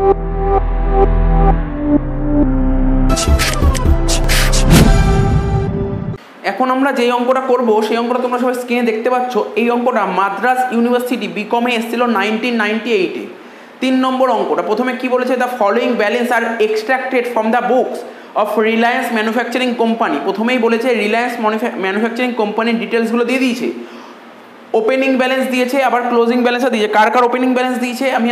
এখন আমরা যে অঙ্কটা করব সেই অঙ্কটা তোমরা সবাই স্ক্রিনে দেখতে পাচ্ছ। এই অঙ্কটা মাদ্রাস ইউনিভার্সিটি বিকমে এসেছিল 1998-এ। 3 নম্বর অঙ্কটা প্রথমে কি বলেছে, the following balance are extracted from the books of Reliance manufacturing company. প্রথমেই বলেছে রিলায়েন্স ম্যানুফ্যাকচারিং কোম্পানির ডিটেলসগুলো দিয়ে দিয়েছে, ওপেনিং ব্যালেন্স দিয়েছে, আবার ক্লোজিং ব্যালেন্সও দিয়েছে। কার কার ওপেনিং ব্যালেন্স দিয়েছে আমি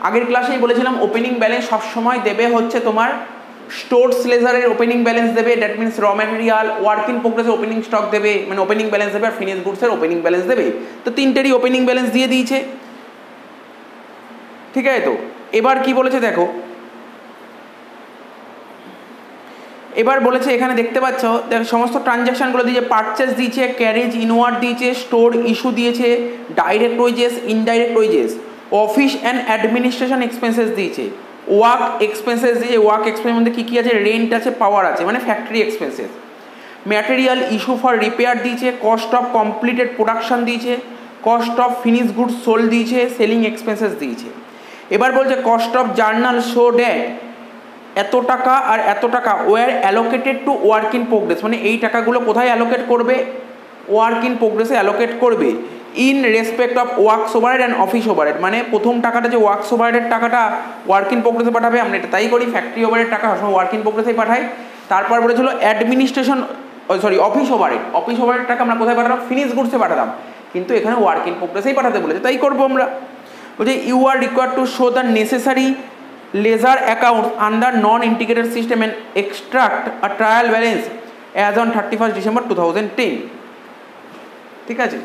আগের ক্লাসেই বলেছিলাম, ওপেনিং ব্যালেন্স সবসময় দেবে হচ্ছে তোমার স্টোরস লেজারের ওপেনিং ব্যালেন্স দেবে, that means raw material, work in প্রোগ্রেসের ওপেনিং স্টক দেবে, মানে ওপেনিং ব্যালেন্স দেবে, আর ফিনিশ গুডসের ওপেনিং ব্যালেন্স দেবে। তো তিনটেরই ওপেনিং ব্যালেন্স দিয়ে দিয়েছে, ঠিক আছে। তো এবার কি বলেছে দেখো, এবার বলেছে এখানে দেখতে পাচ্ছ সমস্ত ট্রানজ্যাকশনগুলো দিয়েছে, পারচেস দিয়েছে, ক্যারেজ ইনওয়ার্ড দিয়েছে, স্টোর ইস্যু দিয়েছে, direct wages, indirect wages, office and administration expenses দিয়েছে, ওয়ার্ক এক্সপেন্সেস দিয়েছে। ওয়ার্ক এক্সপেন্সের মধ্যে কী কী আছে, রেন্ট আছে, পাওয়ার আছে, মানে factory expenses, material issue for repair দিয়েছে, কস্ট অফ কমপ্লিটেড প্রোডাকশন দিয়েছে, cost of finish goods sold দিয়েছে, সেলিং এক্সপেন্সেস দিয়েছে। এবার বলছে cost of journal show that এত টাকা আর এত টাকা were allocated to work in progress, মানে এই টাকাগুলো কোথায় অ্যালোকেট করবে, ওয়ার্ক ইন প্রোগ্রেসে অ্যালোকেট করবে। In respect of works overhead and office overhead, মানে প্রথম টাকাটা যে ওয়ার্কস ওভারহেডের টাকাটা ওয়ার্ক ইন প্রোগ্রেসে পাঠাবে, আমরা এটা তাই করি, ফ্যাক্টরি ওভারের টাকা সবসময় ওয়ার্ক ইন প্রোগ্রেসেই পাঠাই। তারপর বলেছিল administration office overhead, office overhead টাকা আমরা কোথায় পাঠাতাম, ফিনিশ গুডসে পাঠাতাম, কিন্তু এখানে ওয়ার্ক ইন প্রোগ্রেসেই পাঠাতে বলেছে, তাই করবো আমরা। বলছে you are required to show the necessary ledger accounts under non-integrated system and extract a trial balance as on 31st December 2010, ঠিক আছে।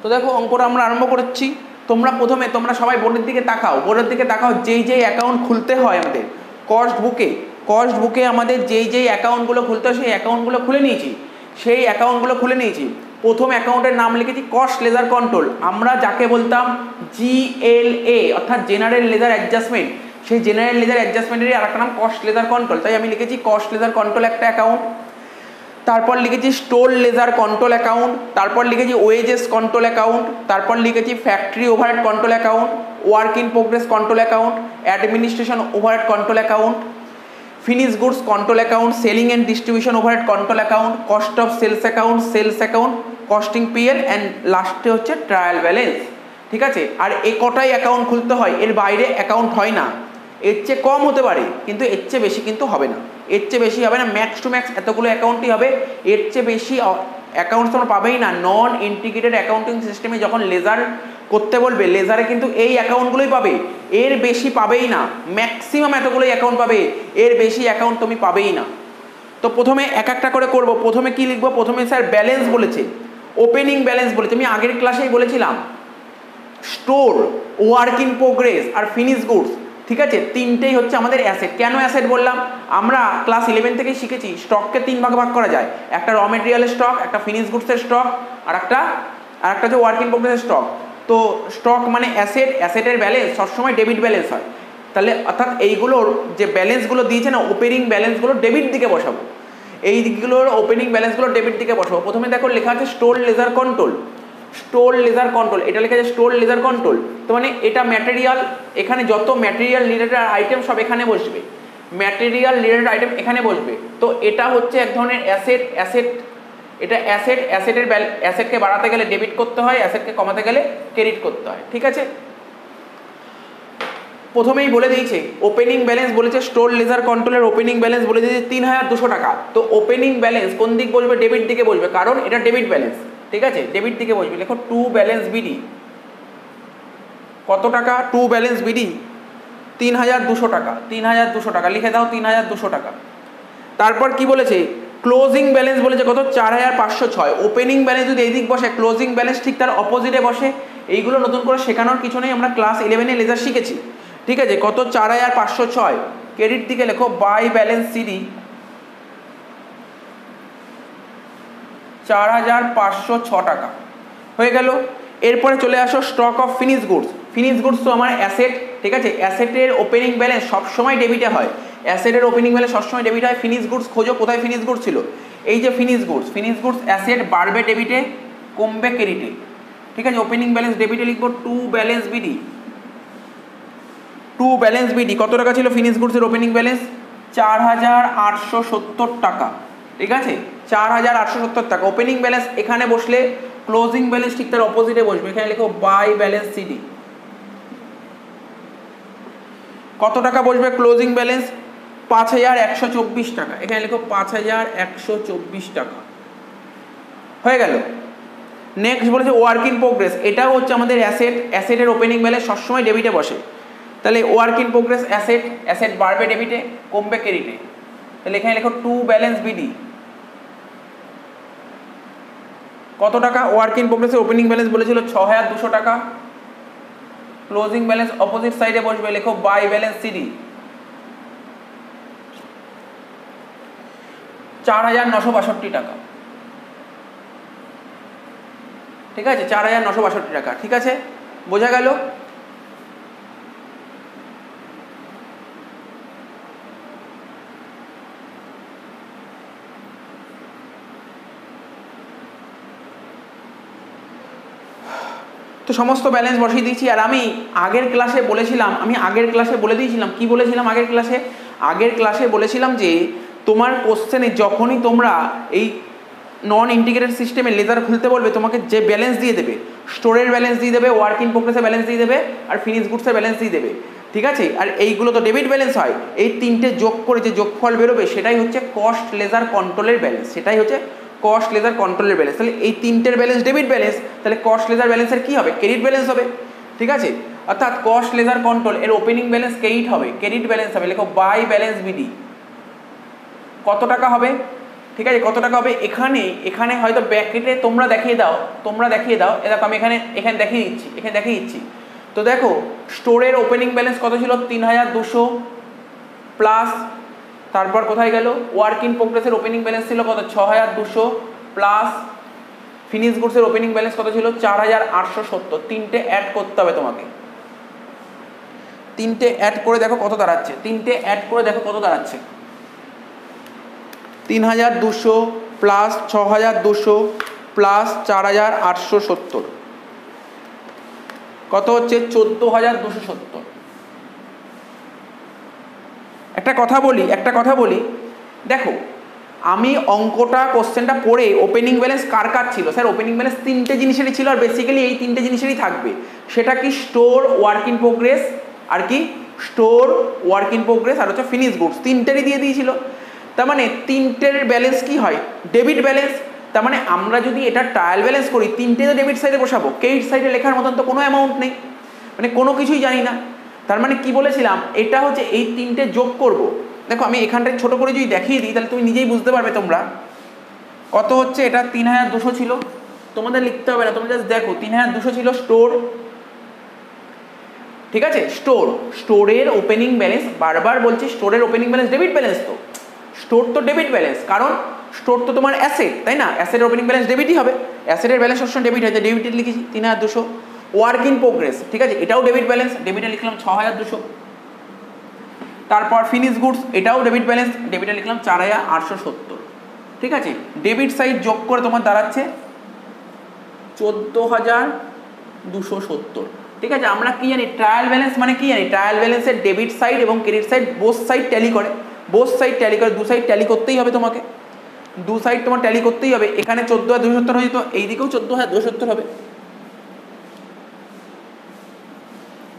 তো দেখো অঙ্কটা আমরা আরম্ভ করছি। তোমরা সবাই বোর্ডের দিকে তাকাও, যেই অ্যাকাউন্ট খুলতে হয় আমাদের কস্ট বুকে আমাদের যেই অ্যাকাউন্টগুলো খুলতে হয় সেই অ্যাকাউন্টগুলো খুলে নিয়েছি। প্রথম অ্যাকাউন্টের নাম লিখেছি কস্ট লেজার কন্ট্রোল, আমরা যাকে বলতাম GLA অর্থাৎ জেনারেল লেজার অ্যাডজাস্টমেন্ট, সেই জেনারেল লেজার অ্যাডজাস্টমেন্টেরই আর একটা নাম কস্ট লেজার কন্ট্রোল, তাই আমি লিখেছি কস্ট লেজার কন্ট্রোল একটা অ্যাকাউন্ট। তারপর লিখেছি স্টোর লেজার কন্ট্রোল অ্যাকাউন্ট, তারপর লিখেছি ওয়েজেস কন্ট্রোল অ্যাকাউন্ট, তারপর লিখেছি factory overhead control account, work in progress control account, administration overhead control account, finish goods control account, selling and distribution overhead control account, cost of sales account, costing PL and লাস্টে হচ্ছে trial balance, ঠিক আছে। আর এই কটাই account খুলতে হয়, এর বাইরে অ্যাকাউন্ট হয় না। এর চেয়ে কম হতে পারে কিন্তু এর চেয়ে বেশি কিন্তু হবে না, ম্যাক্স টু ম্যাক্স এতগুলো অ্যাকাউন্টই হবে, এর চেয়ে বেশি অ্যাকাউন্টস তোমরা পাবেই না। নন ইন্টিগ্রেটেড অ্যাকাউন্টিং সিস্টেমে যখন লেজার করতে বলবে, লেজারে কিন্তু এই অ্যাকাউন্টগুলোই পাবে, এর বেশি পাবেই না, ম্যাক্সিমাম এতগুলোই অ্যাকাউন্ট পাবে, এর বেশি অ্যাকাউন্ট তুমি পাবেই না। তো প্রথমে এক একটা করে করবো। প্রথমে কি লিখবো, প্রথমে স্যার ব্যালেন্স বলেছে, ওপেনিং ব্যালেন্স বলেছে, আমি আগের ক্লাসেই বলেছিলাম স্টোর, ওয়ার্ক ইন প্রোগ্রেস আর ফিনিশ গুডস, ঠিক আছে, তিনটেই হচ্ছে আমাদের অ্যাসেট। কেন অ্যাসেট বললাম, আমরা ক্লাস 11 থেকেই শিখেছি স্টককে 3 ভাগে ভাগ করা যায়, একটা র মেটেরিয়ালের স্টক, একটা ফিনিশ গুডসের স্টক, আর একটা হচ্ছে ওয়ার্ক ইন প্রোগ্রেসের স্টক। তো স্টক মানে অ্যাসেটের ব্যালেন্স সবসময় ডেবিট ব্যালেন্স হয়, তাহলে অর্থাৎ এইগুলোর যে ব্যালেন্সগুলো দিয়েছে না, ওপেনিং ব্যালেন্সগুলো ডেবিট দিকে বসাবো, এই দিকগুলোর ওপেনিং ব্যালেন্সগুলো ডেবিট দিকে বসাবো। প্রথমে দেখো লেখা আছে স্টোর লেজার কন্ট্রোল, এটা লেখা আছে স্টোর লেজার কন্ট্রোল, তো মানে এটা ম্যাটেরিয়াল, এখানে যত ম্যাটেরিয়াল রিলেটেড আইটেম সব এখানে বসবে, তো এটা হচ্ছে এক ধরনের অ্যাসেট, এটা অ্যাসেটকে বাড়াতে গেলে ডেবিট করতে হয়, অ্যাসেটকে কমাতে গেলে ক্রেডিট করতে হয়, ঠিক আছে। প্রথমেই বলে দিয়েছে ওপেনিং ব্যালেন্স বলেছে, স্টোর লেজার কন্ট্রোলের ওপেনিং ব্যালেন্স বলে দিয়েছে 3200 টাকা। তো ওপেনিং ব্যালেন্স কোন দিক বসবে, ডেবিট দিকে বসবে, কারণ এটা ডেবিট ব্যালেন্স, ঠিক আছে, ডেবিট দিকে বসবে। লেখো টু ব্যালেন্স বিডি, কত টাকা, টু ব্যালেন্স বিডি 3200 টাকা, লিখে দাও 3200 টাকা। তারপর কি বলেছে, ক্লোজিং ব্যালেন্স বলেছে কত, 4506। ওপেনিং ব্যালেন্স যদি এই দিক বসে, ক্লোজিং ব্যালেন্স ঠিক তার অপোজিটে বসে। এইগুলো নতুন করে শেখানোর কিছু নেই, আমরা ক্লাস 11-এ লেজার শিখেছি, ঠিক আছে। কত, 4506। ক্রেডিট দিকে লেখো বাই ব্যালেন্স সিডি 4506 টাকা, হয়ে গেল। এরপরে চলে আসো স্টক অফ ফিনিশ গুডস, তো আমার অ্যাসেট, ঠিক আছে, অ্যাসেটের ওপেনিং ব্যালেন্স সবসময় ডেবিটে হয়, ফিনিশ গুডস খোঁজো, কোথায় ফিনিশ গুডস ছিল, এই যে ফিনিশ গুডস অ্যাসেট বাড়বে ডেবিটে, কমবে ক্রেডিটে, ঠিক আছে। ওপেনিং ব্যালেন্স ডেবিটে লিখবো to balance BD to balance BD কত টাকা ছিল ফিনিশ গুডসের ওপেনিং ব্যালেন্স 4,870 টাকা, ঠিক আছে 4,870 টাকা ওপেনিং ব্যালেন্স। এখানে বসলে ক্লোজিং ব্যালেন্স ঠিক তার অপোজিটে বসবে, এখানে লিখো বাই ব্যালেন্স সিডি। কত টাকা বসবে ক্লোজিং ব্যালেন্স 5,124 টাকা, এখানে লিখো 5,124 টাকা, হয়ে গেল। নেক্সট বলেছে ওয়ার্ক ইন প্রোগ্রেস, এটাও হচ্ছে আমাদের অ্যাসেট, অ্যাসেটের ওপেনিং ব্যালেন্স সবসময় ডেবিটে বসে, তাহলে work in progress asset, asset বাড়বে ডেবিটে কমবে ক্রেডিটে, তাহলে এখানে লিখো টু ব্যালেন্স বিডি কত টাকা ওয়ার্ক ইন প্রোগ্রেসের ওপেনিং ব্যালেন্স বলেছিল 6,200 টাকা, ক্লোজিং ব্যালেন্স অপোজিট সাইডে বসবে, লেখো বাই ব্যালেন্স সিডি 4,962 টাকা, ঠিক আছে 4,962 টাকা, ঠিক আছে বোঝা গেল। তো সমস্ত ব্যালেন্স বসিয়ে দিয়েছি। আর আমি আগের ক্লাসে বলেছিলাম, বলে দিয়েছিলাম, কি বলেছিলাম আগের ক্লাসে বলেছিলাম যে তোমার কোশ্চেনে যখনই তোমরা এই নন ইন্টিগ্রেটেড সিস্টেমে লেজার খুলতে বলবে, তোমাকে যে ব্যালেন্স দিয়ে দেবে, স্টোরের ব্যালেন্স দিয়ে দেবে, ওয়ার্ক ইন প্রোগ্রেসের ব্যালেন্স দিয়ে দেবে, আর ফিনিশ গুডসের ব্যালেন্স দিয়ে দেবে, ঠিক আছে। আর এইগুলো তো ডেবিট ব্যালেন্স হয়, এই তিনটে যোগ করে যে যোগফল বেরোবে সেটাই হচ্ছে কস্ট লেজার কন্ট্রোলের ব্যালেন্স, সেটাই হচ্ছে কস্ট লেজার কন্ট্রোলের ব্যালেন্স। তাহলে এই তিনটের ব্যালেন্স ডেবিট ব্যালেন্স, তাহলে কস্ট লেজার ব্যালেন্সের কী হবে, ক্রেডিট ব্যালেন্স হবে, ঠিক আছে। অর্থাৎ কস্ট লেজার কন্ট্রোল এর ওপেনিং ব্যালেন্স ক্রেডিট হবে, ক্রেডিট ব্যালেন্স হবে, লেখো বাই ব্যালেন্স বিডি কত টাকা হবে, ঠিক আছে কত টাকা হবে। এখানে হয়তো ব্র্যাকেটে তোমরা দেখিয়ে দাও, দেখো আমি এখানে দেখিয়ে দিচ্ছি, তো দেখো স্টোরের ওপেনিং ব্যালেন্স কত ছিল 3,200 প্লাস, তারপর কোথায় গেল ওয়ার্ক ইন প্রোগ্রেসের ওপেনিং ব্যালেন্স ছিল কত 6,200 প্লাস ফিনিশ গুডসের ওপেনিং ব্যালেন্স কত ছিল 4,870, তিনটে অ্যাড করতে হবে তোমাকে, তিনটে অ্যাড করে দেখো কত দাঁড়াচ্ছে, 3,200 প্লাস 6,200 প্লাস 4,870 কত হচ্ছে 14,270। একটা কথা বলি দেখো, আমি অঙ্কটা কোশ্চেনটা পড়ে ওপেনিং ব্যালেন্স কার ছিল, স্যার ওপেনিং ব্যালেন্স তিনটে জিনিসেরই ছিল, আর বেসিক্যালি এই তিনটে জিনিসেরই থাকবে, সেটা কি স্টোর, ওয়ার্ক ইন প্রোগ্রেস, আর কি স্টোর, ওয়ার্ক ইন প্রোগ্রেস, আর হচ্ছে ফিনিশ গুডস, তিনটেরই দিয়ে দিয়েছিল। তার মানে তিনটের ব্যালেন্স কি হয়, ডেবিট ব্যালেন্স। তার মানে আমরা যদি এটা ট্রায়াল ব্যালেন্স করি, তিনটে তো ডেবিট সাইডে বসাবো, ক্রেডিট সাইডে লেখার মতন তো কোনো অ্যামাউন্ট নেই, মানে কোনো কিছুই জানি না। তার মানে কি বলেছিলাম, এটা হচ্ছে এই তিনটে যোগ করব। দেখো আমি এখানটায় ছোট করে যদি দেখিয়ে দিই, তাহলে তুমি নিজেই বুঝতে পারবে তোমরা কত হচ্ছে। এটা 3,200 ছিল, তোমাদের লিখতে হবে না, তোমরা জাস্ট দেখো 3,200 ছিল স্টোর, ঠিক আছে স্টোরের ওপেনিং ব্যালেন্স, বারবার বলছি স্টোরের ওপেনিং ব্যালেন্স ডেবিট ব্যালেন্স, তো স্টোর তো ডেবিট ব্যালেন্স, কারণ স্টোর তো তোমার অ্যাসেট, তাই না, অ্যাসেটের ওপেনিং ব্যালেন্স ডেবিটই হবে, অ্যাসেটের ব্যালেন্স সবসময় ডেবিট হয়েছে, ডেবিটে লিখেছি 3,200। ওয়ার্ক ইন প্রোগ্রেস, ঠিক আছে এটাও ডেবিট ব্যালেন্স, ডেবিটে লিখলাম 6,200। তারপর ফিনিশ গুডস, এটাও ডেবিট ব্যালেন্স, ডেবিটে লিখলাম 4,870, ঠিক আছে। ডেবিট সাইড যোগ করে তোমার দাঁড়াচ্ছে 14,270, ঠিক আছে। আমরা কি জানি ট্রায়াল ব্যালেন্স মানে কি জানি, ট্রায়াল ব্যালেন্সের ডেবিট সাইড এবং credit side both side tally করে, দু সাইড ট্যালি করতেই হবে তোমাকে, দু সাইড তোমার ট্যালি করতেই হবে। এখানে 14,270 হয়ে যেত, এইদিকেও 14,270 হবে,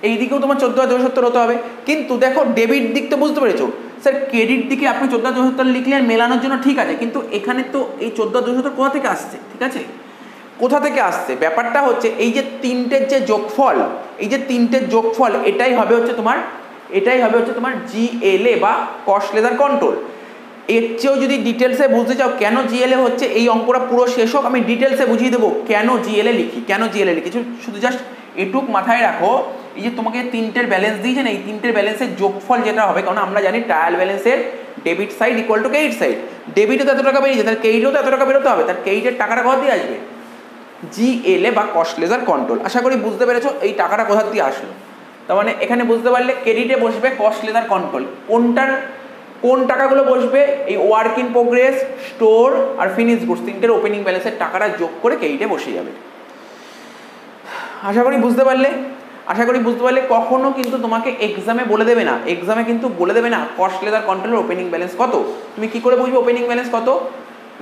এইদিকেও তোমার 14,270 হতে হবে। কিন্তু দেখো ডেবিট দিক তো বুঝতে পেরেছো, স্যার ক্রেডিট দিকে আপনি 14,270 লিখলেন মেলানোর জন্য, ঠিক আছে, কিন্তু এখানে তো এই 14,270 কোথা থেকে আসছে, ঠিক আছে কোথা থেকে আসছে, ব্যাপারটা হচ্ছে এই যে তিনটের যে যোগফল, এটাই হবে হচ্ছে তোমার জিএলএ বা কস্ট লেজার কন্ট্রোল। এর চেয়েও যদি ডিটেলসে বুঝতে চাও কেন জিএলএ হচ্ছে, এই অঙ্কটা পুরো শেষ হোক, আমি ডিটেলসে বুঝিয়ে দেবো কেন জিএলএ লিখি, শুধু জাস্ট এটুক মাথায় রাখো, এই যে তোমাকে তিনটের ব্যালেন্স দিয়েছে না, এই তিনটের ব্যালেন্সের যোগফল যেটা হবে, কারণ আমরা জানি ট্রায়াল ব্যালেন্সের debit side equal to credit side, ডেবিটে তো এত টাকা বেরিয়েছে, তার ক্রেডিটও তো এত টাকা বেরোতে হবে, তার ক্রেডিটের টাকাটা কোথা দিয়ে আসবে, জিএলএ বা কস্ট লেজার কন্ট্রোল। আশা করি বুঝতে পেরেছো এই টাকাটা কোথা দিয়ে আসলো। তার মানে এখানে বুঝতে পারলে ক্রেডিটে বসবে কস্ট লেজার কন্ট্রোল, কোন টাকাগুলো বসবে, এই ওয়ার্ক ইন প্রোগ্রেস, স্টোর আর ফিনিশ গুডস, তিনটের ওপেনিং ব্যালেন্সের টাকাটা যোগ করে ক্রেডিটে বসে যাবে। আশা করি বুঝতে পারলে। আশা করি বুঝতে পারলে। কখনো কিন্তু তোমাকে এক্সামে বলে দেবে না, এক্সামে কিন্তু বলে দেবে না কস্ট লেদার কন্ট্রোলের ওপেনিং ব্যালেন্স কত। তুমি কি করে বুঝবে ওপেনিং ব্যালেন্স কত?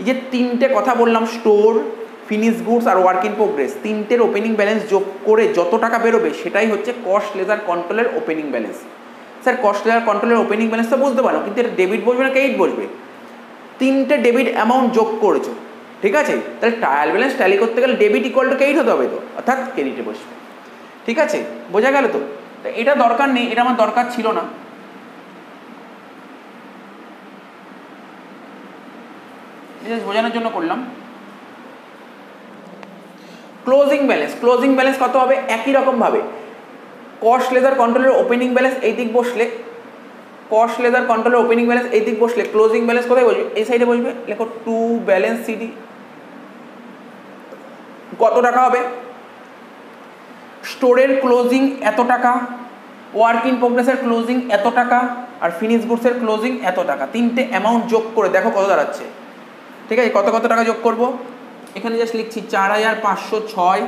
এই যে তিনটে কথা বললাম, স্টোর, ফিনিশ গুডস আর ওয়ার্ক ইন প্রোগ্রেস, তিনটের ওপেনিং ব্যালেন্স যোগ করে যত টাকা বেরোবে সেটাই হচ্ছে কস্ট লেদার কন্ট্রোলের opening balance. Sir cost ledger কন্ট্রোলের ওপেনিং ব্যালেন্স তো বুঝতে পারো, কিন্তু এটা ডেবিট বসবে না ক্রেডিট বসবে? তিনটে ডেবিট অ্যামাউন্ট যোগ করেছো, ঠিক আছে, তাহলে ট্রায়াল ব্যালেন্স ট্যালি করতে গেলে ডেবিট ইকুয়াল টু ক্রেডিট হতে হবে তো, অর্থাৎ ক্রেডিটে বসবে। ঠিক আছে, বোঝা গেল তো? এটা দরকার নেই, এটা আমার দরকার ছিল না। বোঝানোর জন্য করলাম। ক্লোজিং ব্যালেন্স, ক্লোজিং ব্যালেন্স কত হবে? একই রকম ভাবে কস্ট লেদার কন্ট্রোলের ওপেনিং ব্যালেন্স এই দিক বসলে, কস্ট লেদার কন্ট্রোলের ওপেনিং ব্যালেন্স এই দিক বসলে ক্লোজিং ব্যালেন্স কোথায় বসবে? এই সাইডে বসবে। লেখো টু ব্যালেন্স সিডি। কত টাকা হবে? স্টোরের ক্লোজিং এত টাকা, ওয়ার্ক ইন প্রোগ্রেসের ক্লোজিং এত টাকা, আর ফিনিশ গুডসের ক্লোজিং এত টাকা। তিনটে অ্যামাউন্ট যোগ করে দেখো কত দাঁড়াচ্ছে। ঠিক আছে, কত কত টাকা যোগ করব? এখানে জাস্ট লিখছি 4506,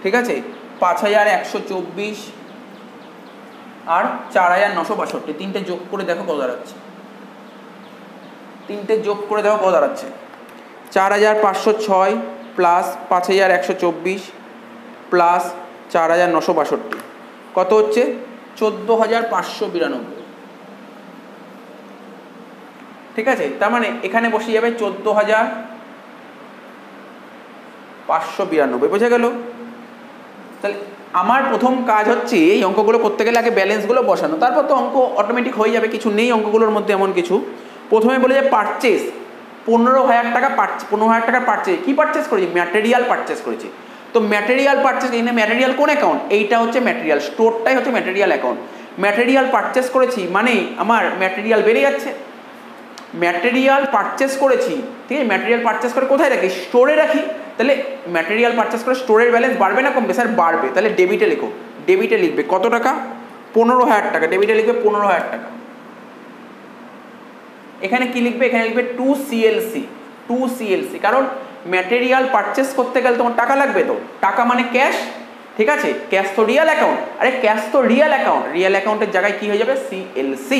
ঠিক আছে, 5124 আর 4962। তিনটে যোগ করে দেখো কত দাঁড়াচ্ছে। তিনটে যোগ করে দেখো কত দাঁড়াচ্ছে। 4506 প্লাস 5124 প্লাস 4962 কত হচ্ছে? 14592। ঠিক আছে, তার মানে এখানে বসে যাবে 14592। বোঝা গেল? তাহলে আমার প্রথম কাজ হচ্ছে এই অঙ্কগুলো করতে গেলে আগে ব্যালেন্সগুলো বসানো, তারপর তো অঙ্ক অটোমেটিক হয়ে যাবে। কিছু নেই অঙ্কগুলোর মধ্যে এমন কিছু। প্রথমে বলে যে পারচেস 15,000 টাকা, 15,000 টাকার পারচেস। কী পারচেস করেছি? ম্যাটেরিয়াল পারচেস করেছি। তো ম্যাটেরিয়াল পারচেস, এখানে ম্যাটেরিয়াল কোন অ্যাকাউন্ট? এইটা হচ্ছে ম্যাটেরিয়াল, স্টোরটাই হচ্ছে ম্যাটেরিয়াল অ্যাকাউন্ট। ম্যাটেরিয়াল পারচেস করেছি মানে আমার ম্যাটেরিয়াল বেড়ে যাচ্ছে। ম্যাটেরিয়াল পারচেস করেছি, ঠিক আছে, ম্যাটেরিয়াল পারচেস করে কোথায় রাখি? স্টোরে রাখি। তাহলে ম্যাটেরিয়াল পারচেস করে স্টোরের ব্যালেন্স বাড়বে না কমবে? স্যার বাড়বে। তাহলে ডেবিটে লেখো, ডেবিটে লিখবে কত টাকা? 15,000 টাকা। ডেবিটে লিখবে 15,000 টাকা। এখানে কি লিখবে? এখানে লিখবে 2CLC, 2CLC, কারণ ম্যাটেরিয়াল পারচেস করতে গেলে তোমার টাকা লাগবে। তো টাকা মানে ক্যাশ, ঠিক আছে, ক্যাশ তো রিয়েল অ্যাকাউন্ট। আরে ক্যাশ তো রিয়েল অ্যাকাউন্ট, রিয়েল অ্যাকাউন্টের জায়গায় কি হয়ে যাবে? CLC।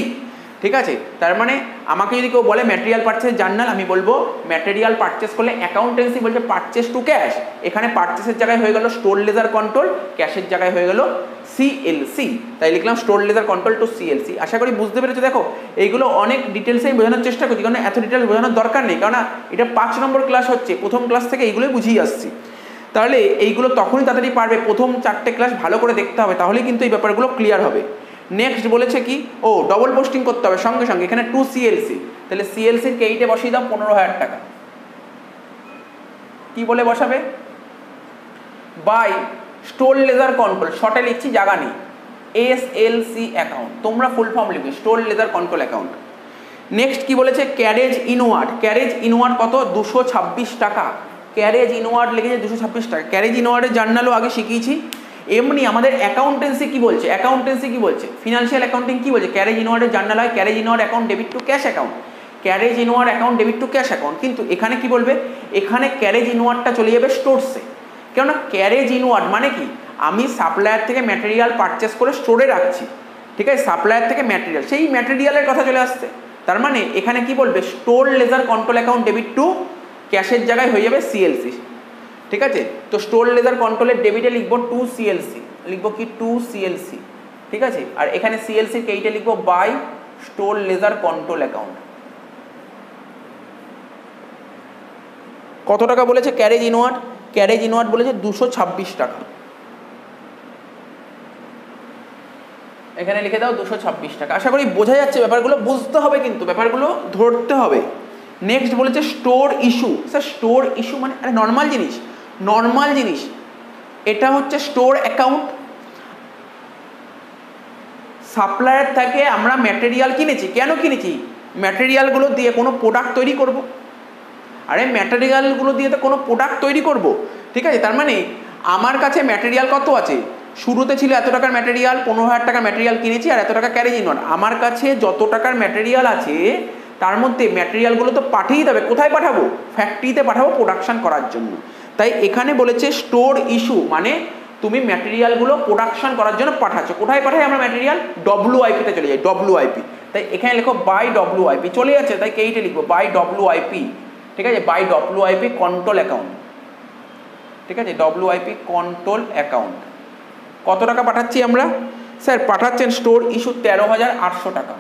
ঠিক আছে, তার মানে আমাকে যদি কেউ বলে ম্যাটেরিয়াল পারচেস জার্নাল, আমি বলবো ম্যাটেরিয়াল পারচেস করলে অ্যাকাউন্টেন্সি বলছে পারচেস টু ক্যাশ। এখানে পারচেসের জায়গায় হয়ে গেল স্টোর লেজার কন্ট্রোল, ক্যাশের জায়গায় হয়ে গেল CLC। তাই লিখলাম store ledger control to CLC। আশা করি বুঝতে পেরেছো। দেখো এইগুলো অনেক ডিটেলসে আমি বোঝানোর চেষ্টা করছি, কারণ এত ডিটেলস বোঝানোর দরকার নেই, কারণ এটা 5 নম্বর ক্লাস হচ্ছে। প্রথম ক্লাস থেকে এইগুলোই বুঝিয়ে আসছি। তাহলে এইগুলো তখনই তাড়াতাড়ি পারবে, প্রথম 4টে ক্লাস ভালো করে দেখতে হবে, তাহলেই কিন্তু এই ব্যাপারগুলো ক্লিয়ার হবে। নেক্সট বলেছে কি? ও ডবল পোস্টিং করতে হবে সঙ্গে সঙ্গে। এখানে 2CLC, তাহলে CLCর কেইটে বসিয়ে দাও 15,000 টাকা। কি বলে বসাবে? বাই স্টোর লেজার কন্ট্রোল, শর্টে লিখছি জায়গা নেই, SLC অ্যাকাউন্ট। তোমরা ফুল ফর্ম লিখবে, store ledger control account. Next কি বলেছে? Carriage inward. ক্যারেজ ইনওয়ার্ড কত? 226 টাকা। ক্যারেজ ইনওয়ার্ড লিখেছে 226 টাকা। ক্যারেজ ইনওয়ার্ডের জার্নালও আগে শিখিয়েছি। এমনি আমাদের অ্যাকাউন্টেন্সি কি বলছে? অ্যাকাউন্টেন্সি কি বলছে? ফিনান্সিয়াল অ্যাকাউন্টিং কি বলছে? ক্যারেজ ইনওয়ার্ডের জার্নাল হয় carriage inward account debit two cash account, carriage inward account debit two cash account. কিন্তু এখানে কি বলবে? এখানে ক্যারেজ ইনওয়ার্ডটা চলে যাবে স্টোরসে। কেননা ক্যারেজ ইনওয়ার্ড মানে কি? আমি সাপ্লায়ার থেকে ম্যাটেরিয়াল পারচেস করে স্টোরে রাখছি, ঠিক আছে, সাপ্লায়ার থেকে ম্যাটেরিয়াল, সেই ম্যাটেরিয়ালের কথা চলে আসছে। তার মানে এখানে কি বলবে? Store ledger control account debit to ক্যাশের জায়গায় হয়ে যাবে CLC। ঠিক আছে, তো স্টোর লেজার কন্ট্রোলের ডেবিটে লিখবো 2CLC, লিখবো কি 2CLC, ঠিক আছে। আর এখানে CLC কেইটে লিখবো by store ledger control account. কত টাকা বলেছে ক্যারেজ ইনওয়ার্ড? ক্যারেজ ইনওয়ার্ড বলেছে 226 টাকা। এখানে লিখে দাও 226 টাকা। আশা করি বোঝা যাচ্ছে। ব্যাপারগুলো বুঝতে হবে, কিন্তু ব্যাপারগুলো ধরতে হবে। নেক্সট বলেছে store issue. Sir store issue মানে? আরে নর্মাল জিনিস, নর্মাল জিনিস। এটা হচ্ছে স্টোর অ্যাকাউন্ট। সাপ্লায়ার থেকে আমরা ম্যাটেরিয়াল কিনেছি। কেন কিনেছি? ম্যাটেরিয়ালগুলো দিয়ে কোনো প্রোডাক্ট তৈরি করব। আরে ম্যাটেরিয়ালগুলো দিয়ে তো কোনো প্রোডাক্ট তৈরি করব, ঠিক আছে। তার মানে আমার কাছে ম্যাটেরিয়াল কত আছে? শুরুতে ছিল এত টাকার ম্যাটেরিয়াল, 15,000 টাকার ম্যাটেরিয়াল কিনেছি, আর এত টাকা ক্যারেজ ইনওয়ার্ড। আমার কাছে যত টাকার ম্যাটেরিয়াল আছে তার মধ্যে ম্যাটেরিয়ালগুলো তো পাঠিয়ে দেবে। কোথায় পাঠাবো? ফ্যাক্টরিতে পাঠাবো প্রোডাকশন করার জন্য। তাই এখানে বলেছে স্টোর ইস্যু মানে তুমি ম্যাটেরিয়ালগুলো প্রোডাকশন করার জন্য পাঠাচ্ছ। কোথায় পাঠাই আমরা ম্যাটেরিয়াল? ডব্লিউআইপিতে চলে যাই, ডব্লিউআইপি। তাই এখানে লেখো বাই ডব্লিউআইপি, চলে যাচ্ছে, তাই কেইটে লিখবো বাই ডব্লিউআইপি। ঠিক আছে, বাই ডব্লিউআইপি কন্ট্রোল অ্যাকাউন্ট। ঠিক আছে, ডব্লিউআইপি কন্ট্রোল অ্যাকাউন্ট। কত টাকা পাঠাচ্ছি আমরা? স্যার পাঠাচ্ছেন স্টোর ইস্যু 13,800 টাকা।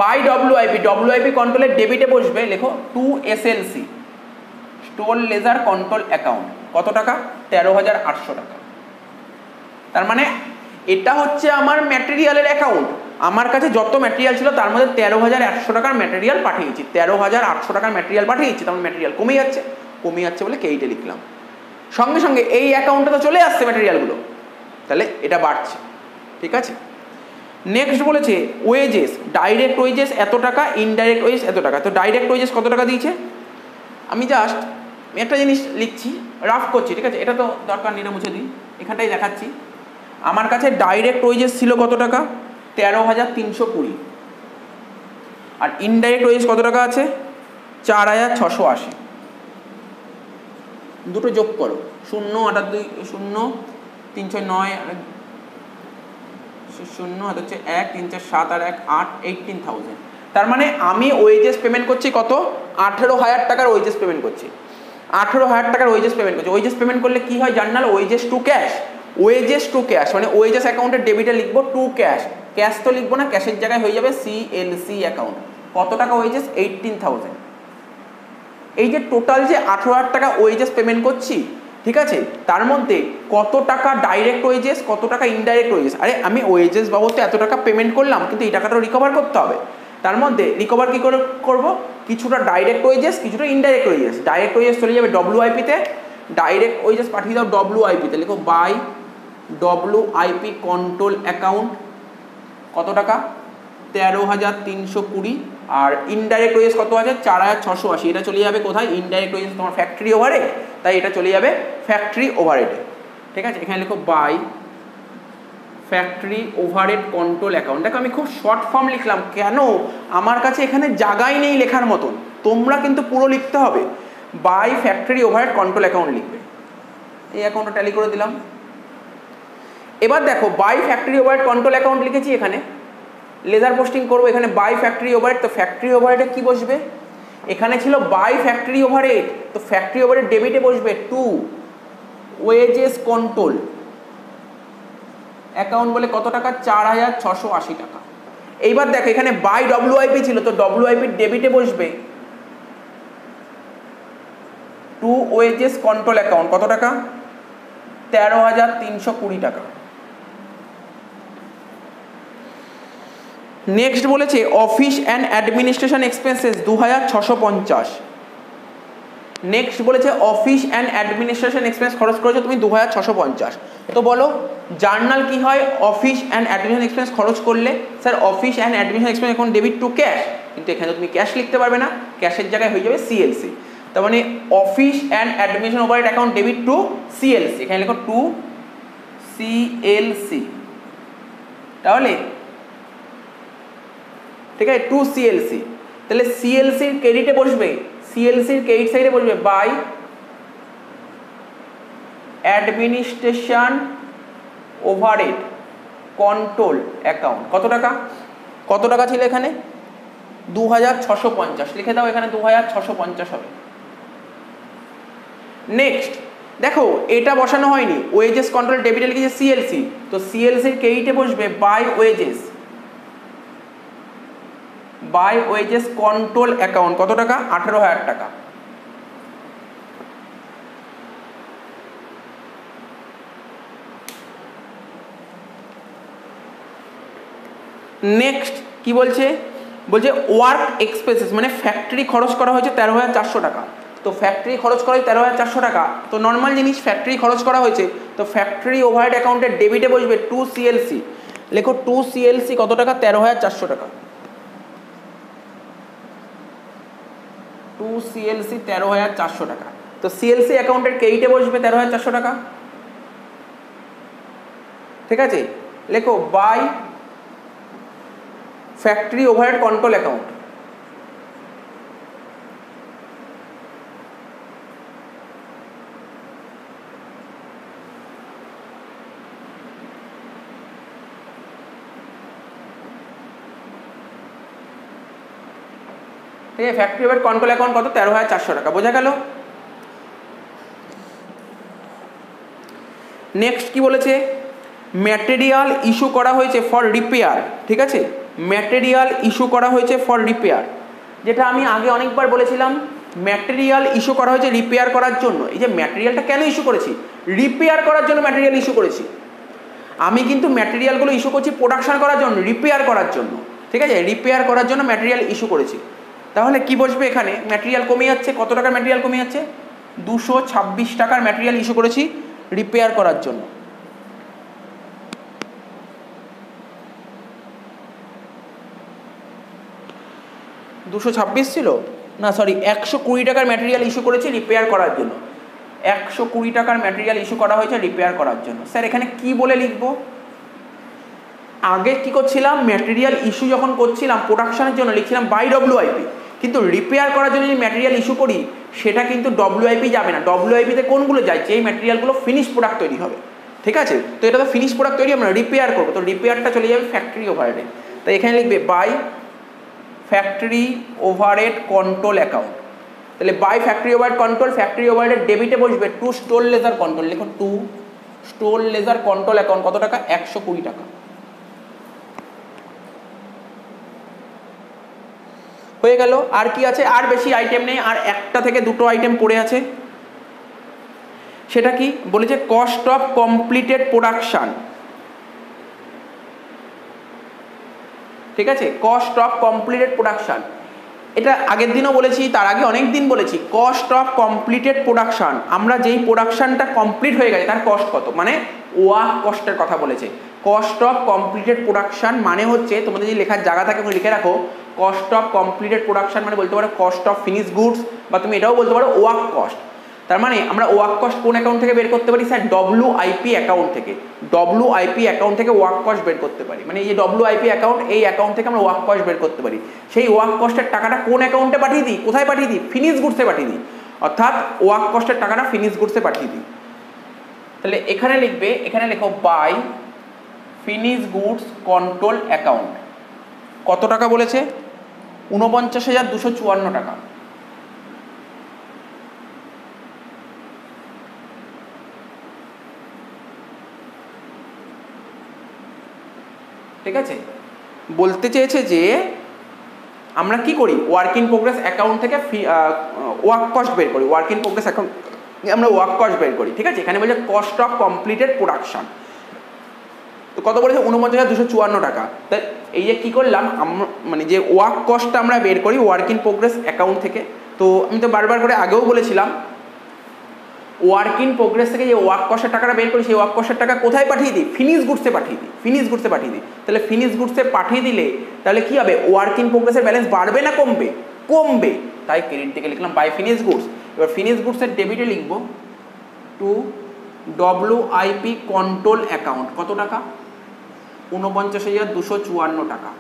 বাই ডব্লিউআইপি, ডব্লিউআইপি কন্ট্রোলের ডেবিটে বসবে, লেখো 2SLC store ledger control account. কত টাকা? 13,800 টাকা। তার মানে এটা হচ্ছে আমার ম্যাটেরিয়ালের অ্যাকাউন্ট। আমার কাছে যত ম্যাটেরিয়াল ছিল তার মধ্যে 13,100 টাকার ম্যাটেরিয়াল পাঠিয়েছি, 13,800 টাকার ম্যাটেরিয়াল পাঠিয়েছি। তার ম্যাটেরিয়াল কমে যাচ্ছে, কমে যাচ্ছে বলে কেইটে লিখলাম। সঙ্গে সঙ্গে এই অ্যাকাউন্টে তো চলে আসছে ম্যাটেরিয়ালগুলো, তাহলে এটা বাড়ছে। ঠিক আছে, নেক্সট বলেছে ওয়েজেস, ডাইরেক্ট ওয়েজেস এত টাকা, ইনডাইরেক্ট ওয়েজেস এত টাকা। তো ডাইরেক্ট ওয়েজেস কত টাকা দিয়েছে? আমি জাস্ট একটা জিনিস লিখছি, রাফ করছি। ঠিক আছে, এটা তো দরকার নেই, মুছে দিই, এখানটাই দেখাচ্ছি। আমার কাছে ডাইরেক্ট ওয়েজেস ছিল কত টাকা? 13,320। আর ইনডাইরেক্ট ওয়েজেস কত টাকা আছে? 4,680। দুটো যোগ করো, 0 28 0 3 6 9 0 হাত হচ্ছে 1 3 4 7 আর 1 8, 18,000। তার মানে আমি ওয়েজেস পেমেন্ট করছি কত? 18,000 টাকার ওয়েজেস পেমেন্ট করছি, 18,000 টাকার ওয়েজেস পেমেন্ট করছি। ওয়েজেস পেমেন্ট করলে কি হয় journal? Wages to cash. Wages to cash মানে ওয়েজেস অ্যাকাউন্টের ডেবিটে লিখবো টু ক্যাশ, ক্যাশ তো লিখবো না, ক্যাশের জায়গায় হয়ে যাবে CLC অ্যাকাউন্ট। কত টাকা ওয়েজেস? 18,000। এই যে টোটাল যে 18,000 টাকা ওয়েজেস পেমেন্ট করছি, ঠিক আছে, তার মধ্যে কত টাকা ডাইরেক্ট ওয়েজেস, কত টাকা ইনডাইরেক্ট ওয়েজেস? আরে আমি ওয়েজেস বাবদ এত টাকা পেমেন্ট করলাম, কিন্তু এই টাকাটা রিকভার করতে হবে। তার মধ্যে রিকভার কী করে করবো? কিছুটা ডাইরেক্ট ওয়েজেস, কিছুটা ইনডাইরেক্ট ওয়েজেস। ডাইরেক্ট ওয়েজেস চলে যাবে ডব্লিউআইপিতে, ডাইরেক্ট ওয়েজেস পাঠিয়ে দাও ডব্লিউআইপিতে, লিখো বাই ডব্লিউআইপি কন্ট্রোল অ্যাকাউন্ট। কত টাকা? 13,320। আর ইনডাইরেক্ট ওয়েজেস কত আছে? 4,680। এটা চলে যাবে কোথায়? ইনডাইরেক্ট ওয়েজেস তোমার ফ্যাক্টরি ওভারহেড, তাই এটা চলে যাবে ফ্যাক্টরি ওভারহেডে। ঠিক আছে, এখানে লিখো by factory overhead control account. দেখো আমি খুব শর্ট ফর্ম লিখলাম, কেন? আমার কাছে এখানে জায়গাই নেই লেখার মতন, তোমরা কিন্তু পুরো লিখতে হবে। By factory overhead control account লিখবে। এই অ্যাকাউন্টটা ট্যালি করে দিলাম। এবার দেখো by factory overhead control account লিখেছি, এখানে লেজার পোস্টিং করবো, এখানে বাই ফ্যাক্টরি ওভারহেড। তো ফ্যাক্টরি ওভারহেডে কি বসবে? এখানে ছিল বাই ফ্যাক্টরি ওভারহেড, তো ফ্যাক্টরি ওভারহেড ডেবিটে বসবে টু ওয়েজেস কন্ট্রোল অ্যাকাউন্ট বলে কত টাকা? 4,680 টাকা। এইবার দেখো এখানে বাই ডব্লিউআইপি ছিল, তো ডব্লিউআইপি ডেবিটে বসবে টু ওয়েজেস কন্ট্রোল অ্যাকাউন্ট। কত টাকা? 13,320 টাকা। নেক্সট বলেছে office and administration expenses 2,650। Next বলেছে অফিস অ্যান্ড অ্যাডমিনিস্ট্রেশন এক্সপেন্স খরচ করেছো তুমি 2,650। তো বলো জার্নাল কি হয়? অফিস অ্যান্ড অ্যাডমিনিস্ট্রেশন এক্সপেন্স খরচ করলে sir office and administration expense এখন ডেবিট টু ক্যাশ, কিন্তু এখানে তুমি ক্যাশ লিখতে পারবে না, ক্যাশের জায়গায় হয়ে যাবে CLC। তার মানে office and administration overhead account debit two CLC, এখানে লেখো টু CLC। তাহলে ঠিক আছে, টু CLC। তাহলে CLCর ক্রেডিটে বসবে, CLCর ক্রেডিট সাইডে বসবে by administration overhead control account. কত টাকা? কত টাকা ছিল এখানে? 2,650 লিখে দাও, এখানে 2,650 হবে। নেক্সট দেখো এটা বসানো হয়নি, ওয়েজেস কন্ট্রোল ডেবিটে লিখেছে CLC, তো CLCর ক্রেডিটে বসবে by wages, by wages control account. কত টাকা? 18,000 টাকা। নেক্সট কি বলছে? বলছে ওয়ার্ক এক্সপেন্সেস মানে ফ্যাক্টরি খরচ করা হয়েছে 13,400 টাকা। তো ফ্যাক্টরি খরচ করা হয়েছে 13,400 টাকা, তো নর্মাল জিনিস ফ্যাক্টরি খরচ করা হয়েছে, তো ফ্যাক্টরি ওভারহেড অ্যাকাউন্টের ডেবিটে বসবে টু CLC, লেখো টু CLC। কত টাকা? 13,400 টাকা। টু CLC 13,400 টাকা। তো CLC অ্যাকাউন্টের ক্রেডিটে বসবে 13,400 টাকা। ঠিক আছে, লেখো by factory overhead control account. ঠিক আছে, ফ্যাক্টরি ওভারহেড কন্ট্রোল অ্যাকাউন্ট কত, 13,400 টাকা। বোঝা গেল? নেক্সট কি বলেছে, ম্যাটেরিয়াল ইস্যু করা হয়েছে ফর রিপেয়ার। ঠিক আছে, ম্যাটেরিয়াল ইস্যু করা হয়েছে ফর রিপেয়ার, যেটা আমি আগে অনেকবার বলেছিলাম, ম্যাটেরিয়াল ইস্যু করা হয়েছে রিপেয়ার করার জন্য। এই যে ম্যাটেরিয়ালটা কেন ইস্যু করেছি, রিপেয়ার করার জন্য ম্যাটেরিয়াল ইস্যু করেছি। আমি কিন্তু ম্যাটেরিয়ালগুলো ইস্যু করছি প্রোডাকশন করার জন্য, রিপেয়ার করার জন্য। ঠিক আছে, রিপেয়ার করার জন্য ম্যাটেরিয়াল ইস্যু করেছি। তাহলে কি বসবে এখানে, ম্যাটেরিয়াল কমে যাচ্ছে, কত টাকার ম্যাটেরিয়াল কমে যাচ্ছে, 226 টাকার ম্যাটেরিয়াল ইস্যু করেছি রিপেয়ার করার জন্য। দুশো 26 ছিল না, সরি, 120 টাকার ম্যাটেরিয়াল ইস্যু করেছি রিপেয়ার করার জন্য। 120 টাকার ম্যাটেরিয়াল ইস্যু করা হয়েছে রিপেয়ার করার জন্য। স্যার এখানে কি বলে লিখবো, আগে কি করছিলাম, ম্যাটেরিয়াল ইস্যু যখন করছিলাম প্রোডাকশনের জন্য লিখছিলাম বাই ডব্লিউআইপি, কিন্তু রিপেয়ার করার জন্য যদি ম্যাটেরিয়াল ইস্যু করি সেটা কিন্তু ডব্লিউআইপি যাবে না। ডব্লিউআইপিতে কোনগুলো যায়, যেই ম্যাটেরিয়ালগুলো ফিনিশ প্রোডাক্ট তৈরি হবে। ঠিক আছে, তো এটা তো ফিনিশ প্রোডাক্ট তৈরি আমরা রিপেয়ার করবো, তো রিপেয়ারটা চলে যাবে ফ্যাক্টরি ওভারহেডে। তো এখানে লিখবে by factory overhead control account. তাহলে by factory overhead control, factory overhead ডেবিটে বসবে টু স্টোর লেজার কন্ট্রোল। লিখুন to store ledger control account, কত টাকা, 120 টাকা। হয়ে গেল। আর কি আছে, আর বেশি আইটেম নেই, আর একটা থেকে দুটো আইটেম পড়ে আছে। সেটা কি বলেছে, কস্ট অফ কমপ্লিটেড প্রোডাকশন। ঠিক আছে, কস্ট অফ কমপ্লিটেড প্রোডাকশন, এটা আগের দিনও বলেছি, তার আগে অনেক দিন বলেছি। কস্ট অফ কমপ্লিটেড প্রোডাকশন, আমরা যেই প্রোডাকশনটা কমপ্লিট হয়ে গেছে তার কস্ট কত, মানে ওয়ার্ক কস্টের কথা বলেছে। কস্ট অফ কমপ্লিটেড প্রোডাকশন মানে হচ্ছে, তোমাদের যে লেখার জায়গা থাকে লিখে রাখো, কস্ট অফ কমপ্লিটেড প্রোডাকশন মানে বলতে পারো কস্ট অফ ফিনিশ গুডস, বা তুমি এটাও বলতে পারো ওয়ার্ক কস্ট। তার মানে আমরা ওয়ার্ক কস্ট কোন অ্যাকাউন্ট থেকে বের করতে পারি, স্যার ডব্লিউআইপি অ্যাকাউন্ট থেকে। ডব্লিউআইপি অ্যাকাউন্ট থেকে ওয়ার্ক কস্ট বের করতে পারি, মানে এই যে ডব্লিউআইপি অ্যাকাউন্ট, এই অ্যাকাউন্ট থেকে আমরা ওয়ার্ক কস্ট বের করতে পারি। সেই ওয়ার্ক কস্টের টাকাটা কোন অ্যাকাউন্টে পাঠিয়ে দিই, কোথায় পাঠিয়ে দিই, ফিনিশ গুডসে পাঠিয়ে দিই, অর্থাৎ ওয়ার্ক কস্টের টাকাটা ফিনিশ গুডসে পাঠিয়ে দিই। তাহলে এখানে লিখবে, এখানে লেখো by finish goods control account, কত টাকা বলেছে, 49,254 টাকা। ঠিক আছে, বলতে চেয়েছে যে আমরা কি করি, ওয়ার্ক ইন প্রোগ্রেস অ্যাকাউন্ট থেকে ওয়ার্ক কস্ট বের করি, ওয়ার্ক ইন প্রোগ্রেস অ্যাকাউন্ট আমরা ওয়ার্ক কস্ট বের করি। ঠিক আছে, এখানে বলছে কস্ট অফ কমপ্লিটেড প্রোডাকশন, তো কত বলেছে, 49,254 টাকা। তাই এই যে কী করলাম, মানে যে ওয়ার্ক কস্টটা আমরা বের করি ওয়ার্ক ইন প্রোগ্রেস অ্যাকাউন্ট থেকে। তো আমি তো বারবার করে আগেও বলেছিলাম, ওয়ার্ক ইন প্রোগ্রেস থেকে যে ওয়ার্ক কস্টের টাকাটা বের করি, সেই ওয়ার্ক কস্টের টাকা কোথায় পাঠিয়ে দিই, ফিনিশ গুডসে পাঠিয়ে দিই, ফিনিশ গুডসে পাঠিয়ে দিই। তাহলে ফিনিশ গুডসে পাঠিয়ে দিলে তাহলে কী হবে, ওয়ার্ক ইন প্রোগ্রেসের ব্যালেন্স বাড়বে না কমবে, কমবে। তাই ক্রেডিট থেকে লিখলাম বাই ফিনিশ গুডস। এবার ফিনিশ গুডসের ডেবিটে লিখব টু ডব্লিউআইপি কন্ট্রোল অ্যাকাউন্ট, কত টাকা, 49,254 টাকা।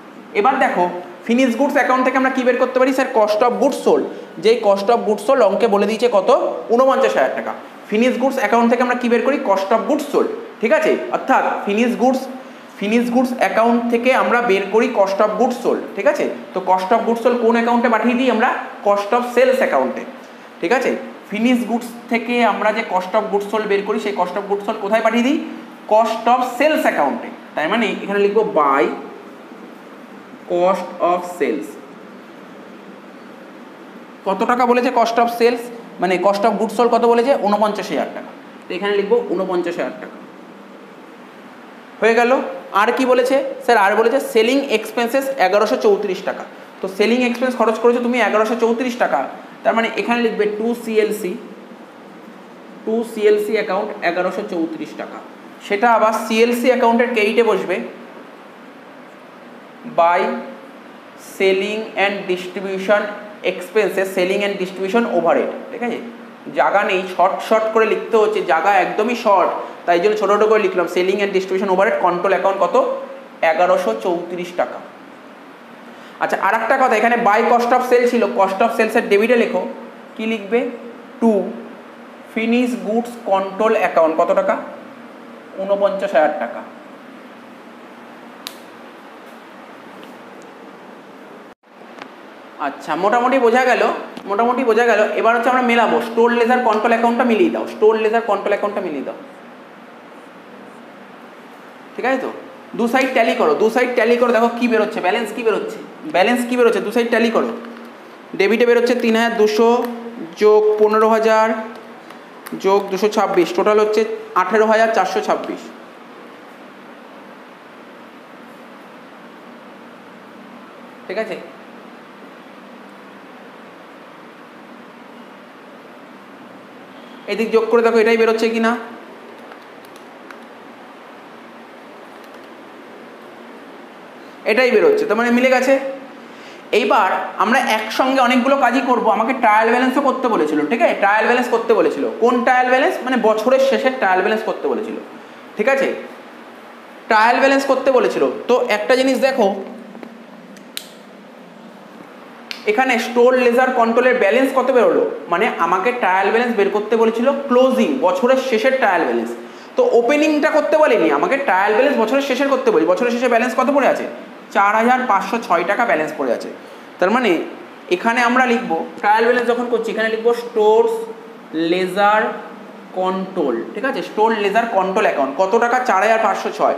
এবার দেখো ফিনিশ গুডস অ্যাকাউন্ট থেকে আমরা কি বের করতে পারি, sir cost of goods sold, যেই কস্ট অফ গুডস সোল্ড অঙ্কে বলে দিয়েছে কত, 49,000 টাকা। ফিনিশ গুডস অ্যাকাউন্ট থেকে আমরা কি বের করি, কস্ট অফ গুডস সোল্ড। ঠিক আছে, অর্থাৎ ফিনিশ গুডস অ্যাকাউন্ট থেকে আমরা বের করি কস্ট অফ গুডস সোল্ড। ঠিক আছে, তো কস্ট অফ গুডস সোল্ড কোন অ্যাকাউন্টে পাঠিয়ে দিই, আমরা কস্ট অফ সেলস অ্যাকাউন্টে। ঠিক আছে, ফিনিশ গুডস থেকে আমরা যে কস্ট অফ গুডস সোল্ড বের করি, সেই কস্ট অফ গুডস সোল্ড কোথায় পাঠিয়ে দিই, কস্ট অফ সেলস অ্যাকাউন্টে। তাই মানে এখানে লিখবো বাই কস্ট অফ সেলস, কত টাকা বলেছে কস্ট অফ সেলস, মানে কস্ট অফ গুডস সোল্ড কত বলেছে, 49,000 টাকা। তো এখানে লিখবো 49,000 টাকা। হয়ে গেল। আর কি বলেছে, স্যার আর বলেছে সেলিং এক্সপেন্সেস 1134 টাকা। তো সেলিং এক্সপেন্স খরচ করেছো তুমি 1134 টাকা, তার মানে এখানে লিখবে টু সিএলসি অ্যাকাউন্ট 1134 টাকা। সেটা আবার সিএলসি অ্যাকাউন্টের ক্রেডিটে বসবে by selling and distribution expenses, selling and distribution overhead. ঠিক আছে, জায়গা নেই, শর্ট করে লিখতে হচ্ছে, জায়গা একদমই শর্ট, তাই জন্য ছোটো ছোটো করে লিখলাম selling and distribution overhead control account কত, 1134 টাকা। আচ্ছা, আর একটা কথা, এখানে বাই কস্ট অফ সেল ছিল, কস্ট অফ সেলসের ডেবিটে লেখো, কি লিখবে, to finish goods control account, কত টাকা, 49,000 টাকা। আচ্ছা, মোটামুটি বোঝা গেল, মোটামুটি বোঝা গেল। এবার হচ্ছে আমরা মেলাবো স্টোর লেজার কন্ট্রোল অ্যাকাউন্টটা মিলিয়ে দাও, স্টোর লেজার কন্ট্রোল অ্যাকাউন্টটা মিলিয়ে দাও, ঠিক আছে তো? দু সাইড ট্যালি করো, দু সাইড ট্যালি করো, দেখো কি বেরোচ্ছে, ব্যালেন্স কি বেরোচ্ছে, ব্যালেন্স কি বেরোচ্ছে, দু সাইড ট্যালি করো। ডেবিটে বেরোচ্ছে 3200 যোগ 15000 যোগ 226, টোটাল হচ্ছে 18426, ঠিক আছে? এদিক যোগ করে দেখো এটাই বেরোচ্ছে কিনা, এটাই বেরোচ্ছে, তার মানে মিলে গেছে। এইবার আমরা একসঙ্গে অনেকগুলো কাজই করব, আমাকে ট্রায়াল ব্যালেন্সও করতে বলেছিল, ঠিক আছে? ট্রায়াল ব্যালেন্স করতে বলেছিল, কোন ট্রায়াল ব্যালেন্স, মানে বছরের শেষের ট্রায়াল ব্যালেন্স করতে বলেছিল, ঠিক আছে? ট্রায়াল ব্যালেন্স করতে বলেছিল। তো একটা জিনিস দেখো, এখানে স্টোর লেজার কন্ট্রোলের ব্যালেন্স কত বেরোলো, মানে আমাকে ট্রায়াল ব্যালেন্স বের করতে বলেছিল ক্লোজিং, বছরের শেষের ট্রায়াল ব্যালেন্স। তো ওপেনিংটা করতে বলেনি, আমাকে ট্রায়াল ব্যালেন্স বছরের শেষের করতে বলি। বছরের শেষে ব্যালেন্স কত পড়ে আছে? 4506 টাকা ব্যালেন্স পড়ে আছে। তার মানে এখানে আমরা লিখবো, ট্রায়াল ব্যালেন্স যখন করছি এখানে লিখবো স্টোরস লেজার কন্ট্রোল, ঠিক আছে? স্টোর লেজার কন্ট্রোল অ্যাকাউন্ট কত টাকা? 4506।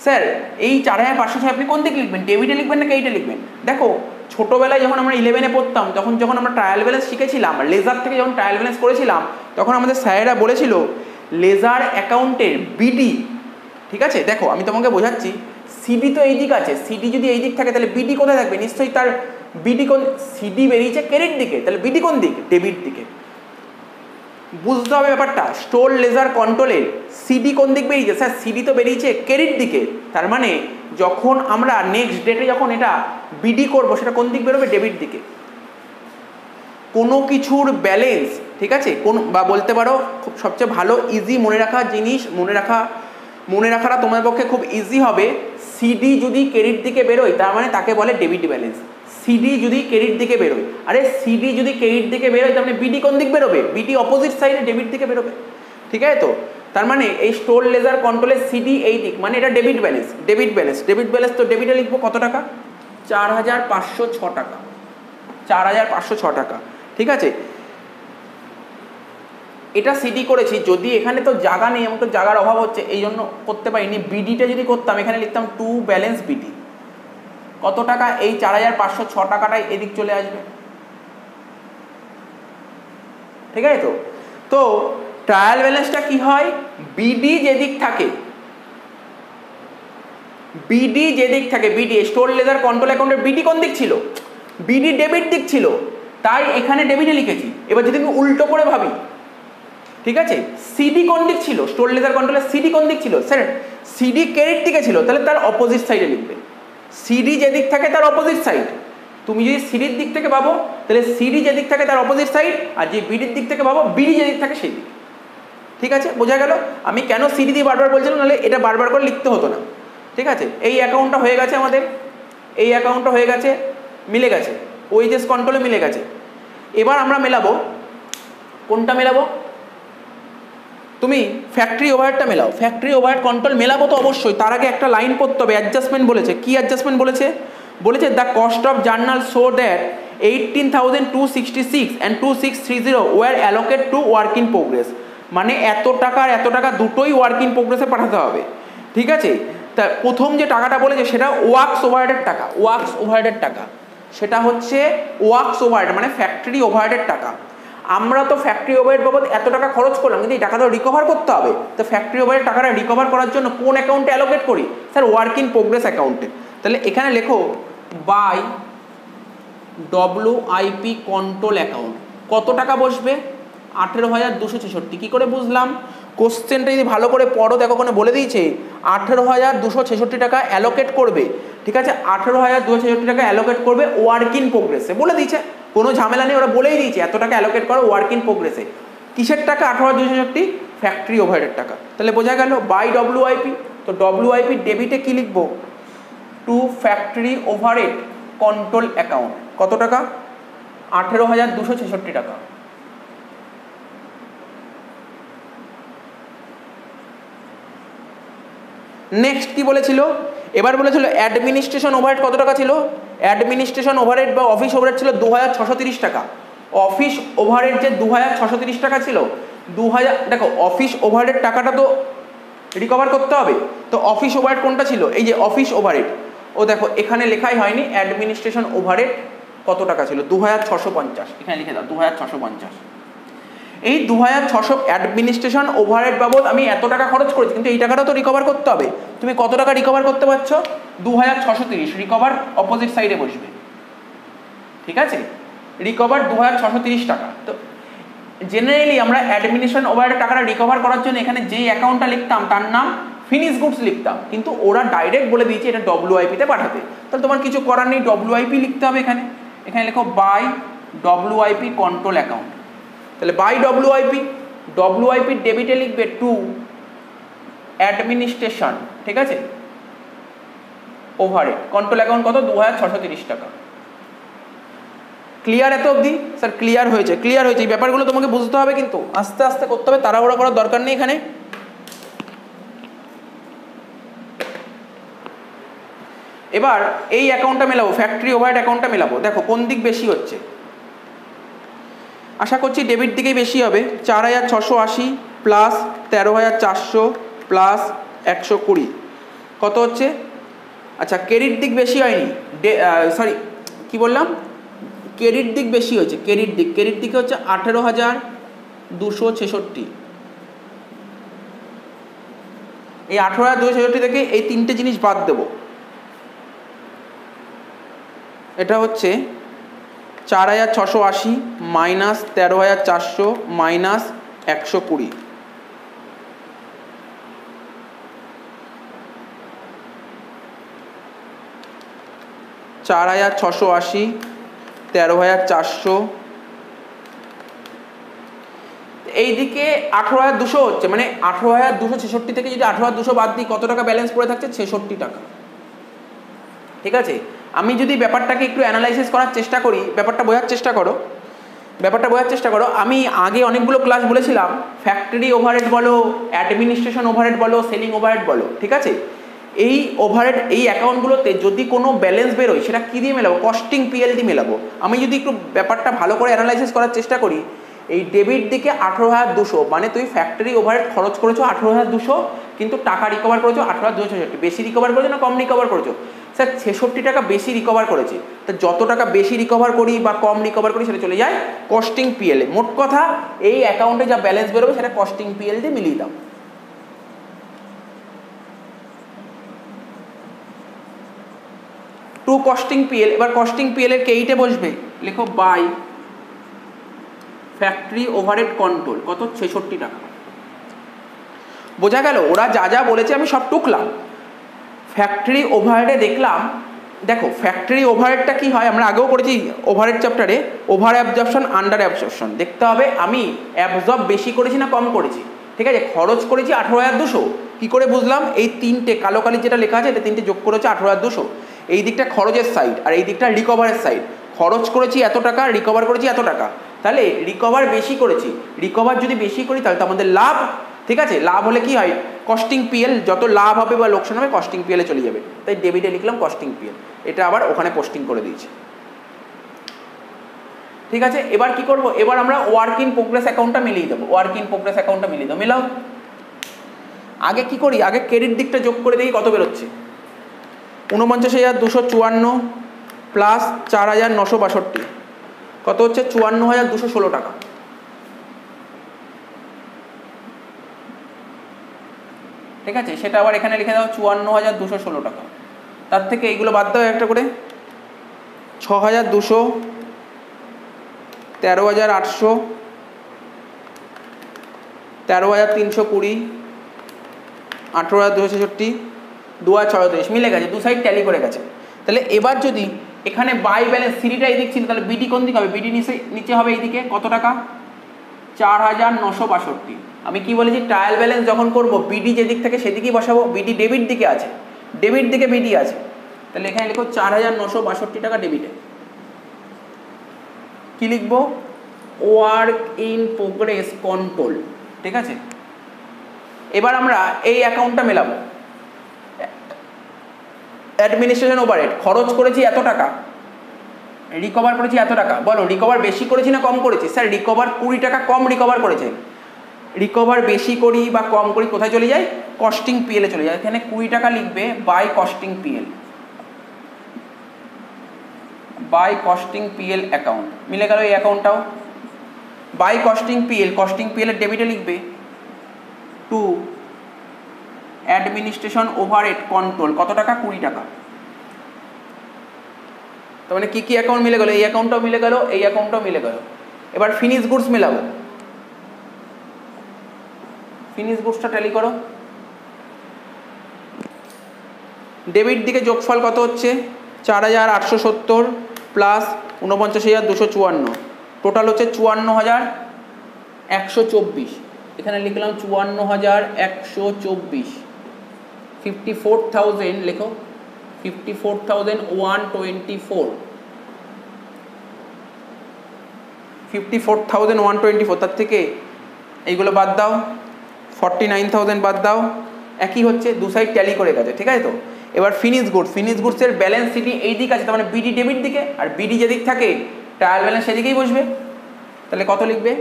স্যার এই 4506 আপনি কোন দিকে লিখবেন, ডেবিটে লিখবেন না ক্রেডিটে লিখবেন? দেখো ছোটোবেলায় যখন আমরা 11-এ পড়তাম, তখন যখন আমরা ট্রায়াল ব্যালেন্স শিখেছিলাম, লেজার থেকে যখন ট্রায়াল ব্যালেন্স করেছিলাম, তখন আমাদের স্যারেরা বলেছিল লেজার অ্যাকাউন্টের বিডি, ঠিক আছে? দেখো আমি তোমাকে বোঝাচ্ছি, সিডি তো এই দিক আছে, সিডি যদি এই দিক থাকে তাহলে বিডি কোথায় থাকবে? নিশ্চয়ই তার বিডি কোন, সিডি বেরিয়েছে ক্রেডিট দিকে, তাহলে বিডি কোন দিক? ডেবিট দিকে। বুঝতে হবে ব্যাপারটা। স্টোর লেজার কন্ট্রোলের সিডি কোন দিক বেরিয়েছে? স্যার সিডি তো বেরিয়েছে ক্রেডিট দিকে, তার মানে যখন আমরা নেক্সট ডেটে যখন এটা বিডি করব, সেটা কোন দিক বেরোবে? ডেবিট দিকে। কোনো কিছুর ব্যালেন্স, ঠিক আছে, কোন বা বলতে পারো খুব সবচেয়ে ভালো ইজি মনে রাখা জিনিস, মনে রাখাটা তোমার পক্ষে খুব ইজি হবে। সিডি যদি ক্রেডিট দিকে বেরোয়, তার মানে তাকে বলে ডেবিট ব্যালেন্স। সিডি যদি ক্রেডিট দিকে বেরোয়, আরে সিডি যদি ক্রেডিট দিকে বেরোয়, তার মানে বিডি কোন দিক বেরোবে? বিডি অপোজিট সাইডে ডেবিট দিকে বেরোবে, ঠিক আছে তো? তার মানে এই স্টোর লেজার কন্ট্রোলের সিডি এই দিক, মানে এটা debit balance, debit balance, debit balance. তো ডেবিটে লিখবো কত টাকা? 4506 টাকা, 4506 টাকা, ঠিক আছে? এটা সিডি করেছি, যদি এখানে তো জায়গা নেই, আমার তো জায়গার অভাব হচ্ছে, এই জন্য করতে পারিনি। বিডিটা যদি করতাম, এখানে লিখতাম টু ব্যালেন্স বিডি, কত টাকা? এই 4506 টাকাটাই এদিক চলে আসবে, ঠিক আছে তো? তো ট্রায়াল ব্যালেন্সটা কি হয়? বিডি যেদিক থাকে, বিডি যেদিক থাকে, বিডি স্টোর লেজার কন্ট্রোল অ্যাকাউন্টের বিডি কোন দিক ছিল? বিডি ডেবিট দিক ছিল, তাই এখানে ডেবিটে লিখেছি। এবার যদি আমি উল্টো করে ভাবি, ঠিক আছে, সিডি কোন দিক ছিল? স্টোর লেজার কন্ট্রোলের সিডি কোন দিক ছিল? স্যার সিডি ক্রেডিট দিকে ছিল, তাহলে তার অপোজিট সাইডে লিখবে। সিডি যেদিক থাকে তার অপোজিট সাইড। তুমি যদি সিডির দিক থেকে ভাবো, তাহলে সিডি যেদিক থাকে তার অপোজিট সাইড, আর যে বিডির দিক থেকে ভাবো, বিডি যেদিক থাকে সেই দিক, ঠিক আছে? বোঝা গেল আমি কেন সিডি দিয়ে বারবার বলছিলাম, নাহলে এটা বারবার করে লিখতে হতো না, ঠিক আছে? এই অ্যাকাউন্টটা হয়ে গেছে আমাদের, এই অ্যাকাউন্টটা হয়ে গেছে, মিলে গেছে, ওয়েজেস কন্ট্রোলে মিলে গেছে। এবার আমরা মেলাবো, কোনটা মেলাবো? তুমি ফ্যাক্টরি ওভারহেডটা মেলাও। ফ্যাক্টরি ওভারহেড কন্ট্রোল মেলাবো তো অবশ্যই, তার আগে একটা লাইন পড়তে হবে। অ্যাডজাস্টমেন্ট বলেছে, কি অ্যাডজাস্টমেন্ট বলেছে? বলেছে the cost of journal show that 18,266 and 2630 were allocate to work in progress, মানে এত টাকা আর এত টাকা দুটোই ওয়ার্ক ইন প্রোগ্রেসে পাঠাতে হবে, ঠিক আছে? তা প্রথম যে টাকাটা বলেছে সেটা ওয়ার্কস ওভারহেডের টাকা, ওয়ার্কস ওভারহেডের টাকা, সেটা হচ্ছে ওয়ার্কস ওভারহেড মানে ফ্যাক্টরি ওভারহেডের টাকা। আমরা তো ফ্যাক্টরি ওভারহেড বাবদ এত টাকা খরচ করলাম, কিন্তু এই টাকাটা রিকভার করতে হবে। তো ফ্যাক্টরি ওভারহেড টাকাটা রিকভার করার জন্য কোন অ্যাকাউন্টে অ্যালোকেট করি? স্যার ওয়ার্ক ইন প্রোগ্রেস অ্যাকাউন্টে। তাহলে এখানে লেখো বাই WIP কন্ট্রোল অ্যাকাউন্ট, কত টাকা বসবে? 18,266। কী করে বুঝলাম? কোশ্চেনটা যদি ভালো করে পড়ো, দেখো ওখানে বলে দিয়েছে 18,266 টাকা অ্যালোকেট করবে, ঠিক আছে? 18,266 টাকা অ্যালোকেট করবে ওয়ার্ক ইন প্রোগ্রেসে, বলে দিয়েছে, কোনো ঝামেলা নেই, ওরা বলেই দিয়েছে এত টাকা অ্যালোকেট করো ওয়ার্ক ইন প্রোগ্রেসে। কিসের টাকা? 18,266 ফ্যাক্টরি ওভারহেডের টাকা। তাহলে বোঝা গেল বাই WIP। তো WIP ডেবিটে কি লিখবো? To factory overhead control account, কত টাকা? 18,266 টাকা। নেক্সট কি বলেছিল? এবার বলেছিল অ্যাডমিনিস্ট্রেশন ওভারহেড কত টাকা ছিল? অ্যাডমিনিস্ট্রেশন ওভারহেড বা অফিস ওভারহেড ছিল 2630 টাকা। অফিস ওভারহেড যে 2630 টাকা ছিল, 2000, দেখো অফিস ওভারহেড টাকাটা তো রিকভার করতে হবে, তো অফিস ওভারহেড কোনটা ছিল, এই যে অফিস ওভারহেড। ও দেখো এখানে লেখাই হয়নি অ্যাডমিনিস্ট্রেশন ওভারহেড কত টাকা ছিল, 2650, এখানে লিখে দাও 2650। এই 2600 অ্যাডমিনিস্ট্রেশন ওভারহেড বাবদ আমি এত টাকা খরচ করেছি, কিন্তু এই টাকাটা তো রিকভার করতে হবে। তুমি কত টাকা রিকভার করতে পারছো, 2630, রিকভার অপোজিট সাইডে বসবে, ঠিক আছে, রিকভার 2630 টাকা। তো জেনারেলি আমরা অ্যাডমিনিস্ট্রেশন ওভারহেড টাকাটা রিকভার করার জন্য এখানে যে অ্যাকাউন্টটা লিখতাম তার নাম ফিনিশ গুডস লিখতাম, কিন্তু ওরা ডাইরেক্ট বলে দিয়েছে এটা ডব্লিউআইপিতে পাঠাতে। তাহলে তোমার কিছু করার নেই, ডব্লিউআইপি লিখতে হবে এখানে। এখানে লেখো বাই ডব্লিউআইপি কন্ট্রোল অ্যাকাউন্ট। তাহলে বাই ডব্লিউআইপি, ডব্লিউআইপি ডেবিটে লিখবে টু অ্যাডমিনিস্ট্রেশন, ঠিক আছে, ওভারহেড কন্ট্রোল অ্যাকাউন্ট কত, 2630 টাকা। ক্লিয়ার এত অবধি? স্যার ক্লিয়ার হয়েছে, ক্লিয়ার হয়েছে। এই ব্যাপারগুলো তোমাকে বুঝতে হবে, কিন্তু আস্তে আস্তে করতে হবে, তাড়াহুড়া করার দরকার নেই এখানে। এবার এই অ্যাকাউন্টটা মেলাবো, ফ্যাক্টরি ওভারহেড অ্যাকাউন্টটা মেলাবো। দেখো কোন দিক বেশি হচ্ছে, আশা করছি ডেবিট দিকেই বেশি হবে। 4680 প্লাস 13400 প্লাস 120 কত হচ্ছে, আচ্ছা ক্রেডিট দিক বেশি হয়নি, সরি কি বললাম, ক্রেডিট দিক বেশি হয়েছে, ক্রেডিট দিকে হচ্ছে 18266। এই 18266 থেকে এই তিনটে জিনিস বাদ দেব, এটা হচ্ছে 4680 মাইনাস 13400 মাইনাস 120। চার 4680 13400, এইদিকে 18200 হচ্ছে, মানে 18266 থেকে যদি 18200 বাদ দিই কত টাকা ব্যালেন্স পড়ে থাকছে, 66 টাকা। ঠিক আছে, আমি যদি ব্যাপারটাকে একটু অ্যানালাইসিস করার চেষ্টা করি, ব্যাপারটা বোঝার চেষ্টা করো, আমি আগে অনেকগুলো ক্লাস বলেছিলাম ফ্যাক্টরি ওভারহেড বলো, অ্যাডমিনিস্ট্রেশন ওভারহেড বলো, সেলিং ওভারহেড বলো, ঠিক আছে, এই ওভারহেড এই অ্যাকাউন্টগুলোতে যদি কোনো ব্যালেন্স বেরোয় সেটা কী দিয়ে মেলাবো, কস্টিং পিএল দিয়ে মেলাবো। আমি যদি একটু ব্যাপারটা ভালো করে অ্যানালাইসিস করার চেষ্টা করি, এই ডেবিট দিকে 18200, মানে তুই ফ্যাক্টরি ওভারহেড খরচ করেছো 18200, কিন্তু টাকা রিকভার করেছো 18266। বেশি রিকভার করেছো না কম রিকভার করেছো? স্যার 66 টাকা বেশি রিকভার করেছি। তা যত টাকা বেশি রিকভার করি বা কম রিকভার করি সেটা চলে যায় কস্টিং পিএলে। মোট কথা এই অ্যাকাউন্টে যা ব্যালেন্স বেরোবে সেটা কস্টিং পিএল দিয়ে মিলিয়ে দাও। To costing PL. এবার কস্টিং পিএল এর কেইটে বসবে, লেখো বাই ফ্যাক্টরি ওভারহেড কন্ট্রোল কত, 66 টাকা। বোঝা গেল? ওরা যা যা বলেছে আমি সব টুকলাম। ফ্যাক্টরি ওভারহেডে দেখলাম, দেখো ফ্যাক্টরি ওভারহেডটা কি হয়, আমরা আগেও করেছি ওভারহেড চ্যাপ্টারে, ওভার অ্যাবজর্পশন আন্ডার অ্যাবজর্পশন। দেখতে হবে আমি অ্যাবজর্ব বেশি করেছি না কম করেছি। ঠিক আছে, খরচ করেছি 18200, কী করে বুঝলাম? এই তিনটে কালো কালি যেটা লেখা আছে এটা তিনটে যোগ করেছে 18200। এই দিকটা খরচের সাইড আর এই দিকটা রিকভারের সাইড। খরচ করেছি এত টাকা, রিকভার করেছি এত টাকা, তাহলে রিকভার বেশি করেছি। রিকভার যদি বেশি করি তাহলে তো আমাদের লাভ। ঠিক আছে, লাভ হলে কি হয়, কস্টিং পিএল, যত লাভ হবে বা লোকসান হবে কস্টিং পিএলে চলে যাবে। তাই ডেবিটে লিখলাম কস্টিং পিএল, এটা আবার ওখানে পোস্টিং করে দিয়েছি। ঠিক আছে, এবার কি করব, এবার আমরা ওয়ার্ক ইন প্রোগ্রেস অ্যাকাউন্টটা মিলিয়ে দেবো। ওয়ার্ক ইন প্রোগ্রেস অ্যাকাউন্টটা মিলিয়ে দেবো, মিলাও। আগে কি করি, আগে ক্রেডিট দিকটা যোগ করে দেখি কত বেরোচ্ছে। 49,254 প্লাস 4,962 কত হচ্ছে, 54,216 টাকা। ঠিক আছে, সেটা আবার এখানে লিখে দাও 54,216 টাকা। তার থেকে এইগুলো বাদ দাও একটা করে, 6,200, 13,800, 13,320, 18,266, 2,630 মিলে গেছে, দু সাইড ট্যালি করে গেছে। তাহলে এবার যদি এখানে বাই ব্যালেন্স সিডিটা এই দিক ছিল, তাহলে বিডি কোন দিক হবে, বিডি নিচে হবে এইদিকে কত টাকা, 4,962। আমি কি বলেছি, ট্রায়াল ব্যালেন্স যখন করব বিডি যেদিক থেকে সেদিকেই বসাবো। বিডি ডেবিট দিকে আছে, ডেবিট দিকে বিডি আছে, তাহলে এখানে লিখো 4,962 টাকা ডেবিটে। কি লিখবো, ওয়ার্ক ইন প্রোগ্রেস কন্ট্রোল। ঠিক আছে, এবার আমরা এই অ্যাকাউন্টটা মেলাবো। অ্যাডমিনিস্ট্রেশন ওভারহেড খরচ করেছি এত টাকা, রিকভার করেছি এত টাকা, বলো রিকভার বেশি করেছি না কম করেছি? স্যার রিকভার 20 টাকা কম রিকভার করেছে। রিকভার বেশি করি বা কম করি কোথায় চলে যায়? কস্টিং পিএলে চলে যায়। এখানে 20 টাকা লিখবে by costing PL, by costing PL account. মিলে গেল এই অ্যাকাউন্টটাও by costing PL. Costing PL এর ডেবিটে লিখবে টু অ্যাডমিনিস্ট্রেশন ওভারহেড কন্ট্রোল, কত টাকা? 20 টাকা। তার মানে কী কী অ্যাকাউন্ট মিলে গেল? এই অ্যাকাউন্টটাও মিলে গেল, এই অ্যাকাউন্টটাও মিলে গেল। এবার ফিনিশ গুডস মেলাবো। ফিনিশ গুডসটা ট্যালি করো। ডেবিট দিকে যোগফল কত হচ্ছে? 4870 প্লাস 49,254, টোটাল হচ্ছে 54,124। এখানে লিখলাম 54,124। 54,000 লেখো, 54,124, 54,124। তার থেকে এইগুলো বাদ দাও, 49,000 বাদ দাও, একই হচ্ছে, দু সাইড ট্যালি করে গেছে, ঠিক আছে তো। এবার ফিনিশ গুডস, ফিনিশ গুডসের ব্যালেন্স সিটি এই দিক আছে, তার মানে বিডি ডেবিট দিকে, আর বিডি যেদিক থাকে ট্রায়াল ব্যালেন্স সেদিকেই বসবে। তাহলে কত লিখবে?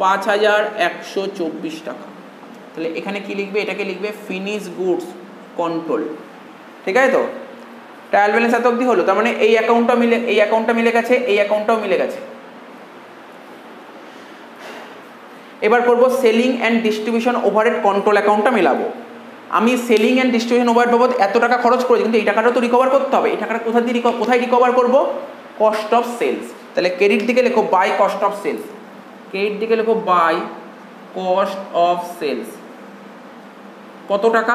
5,124 টাকা। তাহলে এখানে কি লিখবে? এটাকে লিখবে ফিনিশ গুডস কন্ট্রোল, ঠিক আছে তো। ট্রায়াল ব্যালেন্স এত অবধি হলো, তার মানে এই অ্যাকাউন্টটা মিলে, এই অ্যাকাউন্টটা মিলে গেছে, এই অ্যাকাউন্টটাও মিলে গেছে। এবার করবো selling and distribution overhead control অ্যাকাউন্টটা মেলাবো। আমি সেলিং অ্যান্ড ডিস্ট্রিবিউশন ওভারহেড বাবদ এত টাকা খরচ করেছি, কিন্তু এই টাকাটাও তো রিকভার করতে হবে। এই টাকাটা কোথায় রিকভার করবো? Cost of sales. তাহলে ক্রেডিট দিকে লেখো by cost of sales, credit দিকে লেখো বাই কস্ট অফ সেলস। কত টাকা?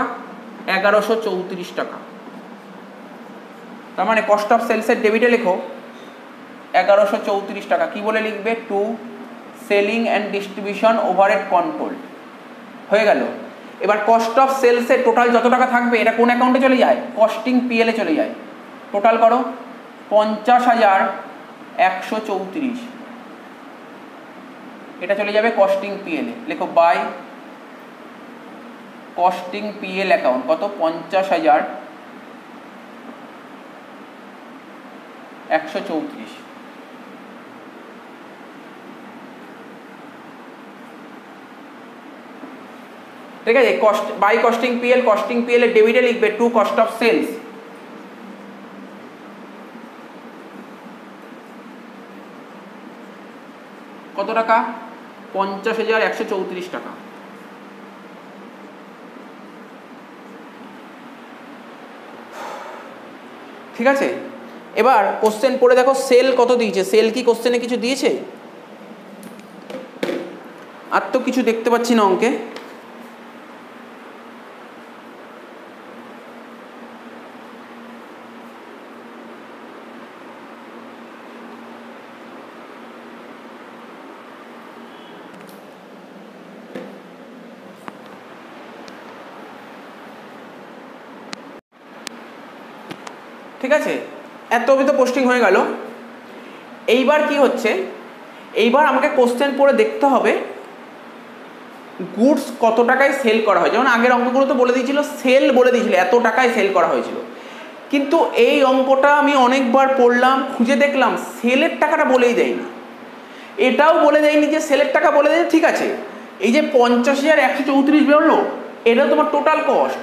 1134 টাকা। তার মানে কস্ট অফ সেলসের ডেবিটে লেখো 1134 টাকা। কি বলে লিখবে? To selling and distribution overhead control. হয়ে গেল। এবার কস্ট অফ সেলসের টোটাল যত টাকা থাকবে এটা কোন অ্যাকাউন্টে চলে যায়? কস্টিং পিএলে চলে যায়। টোটাল করো 50,134, এটা চলে যাবে কস্টিং পিএলে। লেখো বাই কস্টিং পিএল অ্যাকাউন্ট। কত? 50,134। ঠিক আছে, cost by costing PL, costing PL এর ডেবিটে লিখবে টু কস্ট অফ সেলস। কত টাকা? 50,134 টাকা। ঠিক আছে, এবার কোশ্চেন পড়ে দেখো সেল কত দিয়েছে। সেল কি কোশ্চেনে কিছু দিয়েছে? আর তো কিছু দেখতে পাচ্ছি না অঙ্কে। ঠিক আছে, এত অবধি তো পোস্টিং হয়ে গেল। এইবার কি হচ্ছে? এইবার আমাকে কোশ্চেন পড়ে দেখতে হবে গুডস কত টাকায় সেল করা হয়। যেমন আগের অঙ্কগুলো তো বলে দিয়েছিল, সেল বলে দিয়েছিল এত টাকায় সেল করা হয়েছিল, কিন্তু এই অঙ্কটা আমি অনেকবার পড়লাম, খুঁজে দেখলাম সেলের টাকাটা বলেই দেয়নি। এটাও বলে দেয়নি যে সেলের টাকা বলে দেয়, ঠিক আছে। এই যে 50,134 বেরোলো, এটাও তোমার টোটাল কস্ট,